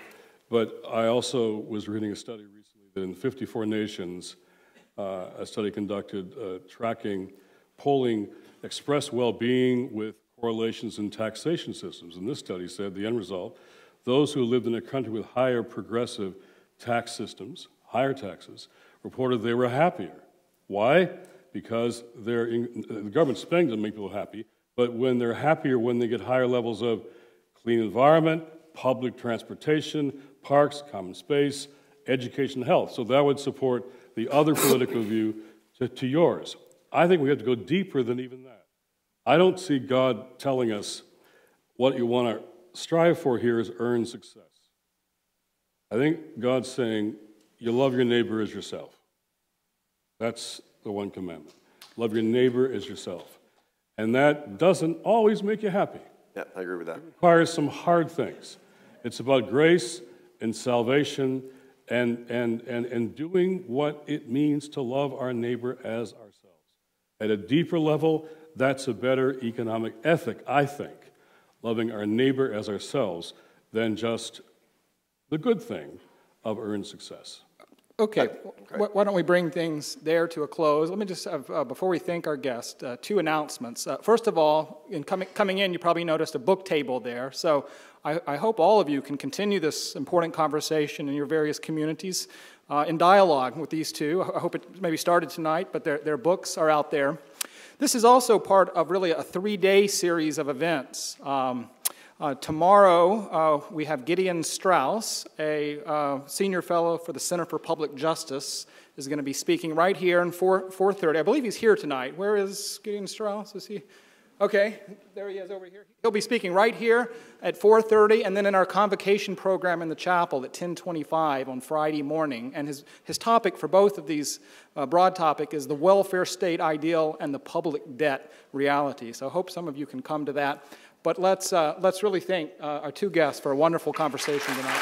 I also was reading a study recently that in 54 nations, a study conducted tracking, polling expressed well-being with correlations in taxation systems. And this study said the end result, those who lived in a country with higher progressive tax systems, higher taxes, reported they were happier. Why? Because the government spending doesn't make people happy, but when they're happier when they get higher levels of clean environment, public transportation, parks, common space, education, health. So that would support the other political view to yours. I think we have to go deeper than even that. I don't see God telling us what you want to strive for here is earn success. I think God's saying you love your neighbor as yourself. That's the one commandment. Love your neighbor as yourself. And that doesn't always make you happy. Yeah, I agree with that. It requires some hard things. It's about grace and salvation and doing what it means to love our neighbor as ourselves. At a deeper level, that's a better economic ethic, I think, loving our neighbor as ourselves than just the good thing of earned success. Okay, why don't we bring things there to a close? Let me just have, before we thank our guest, two announcements. First of all, coming in, you probably noticed a book table there. So I hope all of you can continue this important conversation in your various communities in dialogue with these two. I hope it maybe started tonight, but their books are out there. This is also part of really a 3-day series of events. Tomorrow, we have Gideon Strauss, a senior fellow for the Center for Public Justice, is going to be speaking right here in 4:30. I believe he's here tonight. Where is Gideon Strauss? Is he? Okay, there he is over here. He'll be speaking right here at 4:30, and then in our convocation program in the chapel at 10:25 on Friday morning. And his topic for both of these broad topic is the welfare state ideal and the public debt reality. So I hope some of you can come to that. But let's really thank our two guests for a wonderful conversation tonight.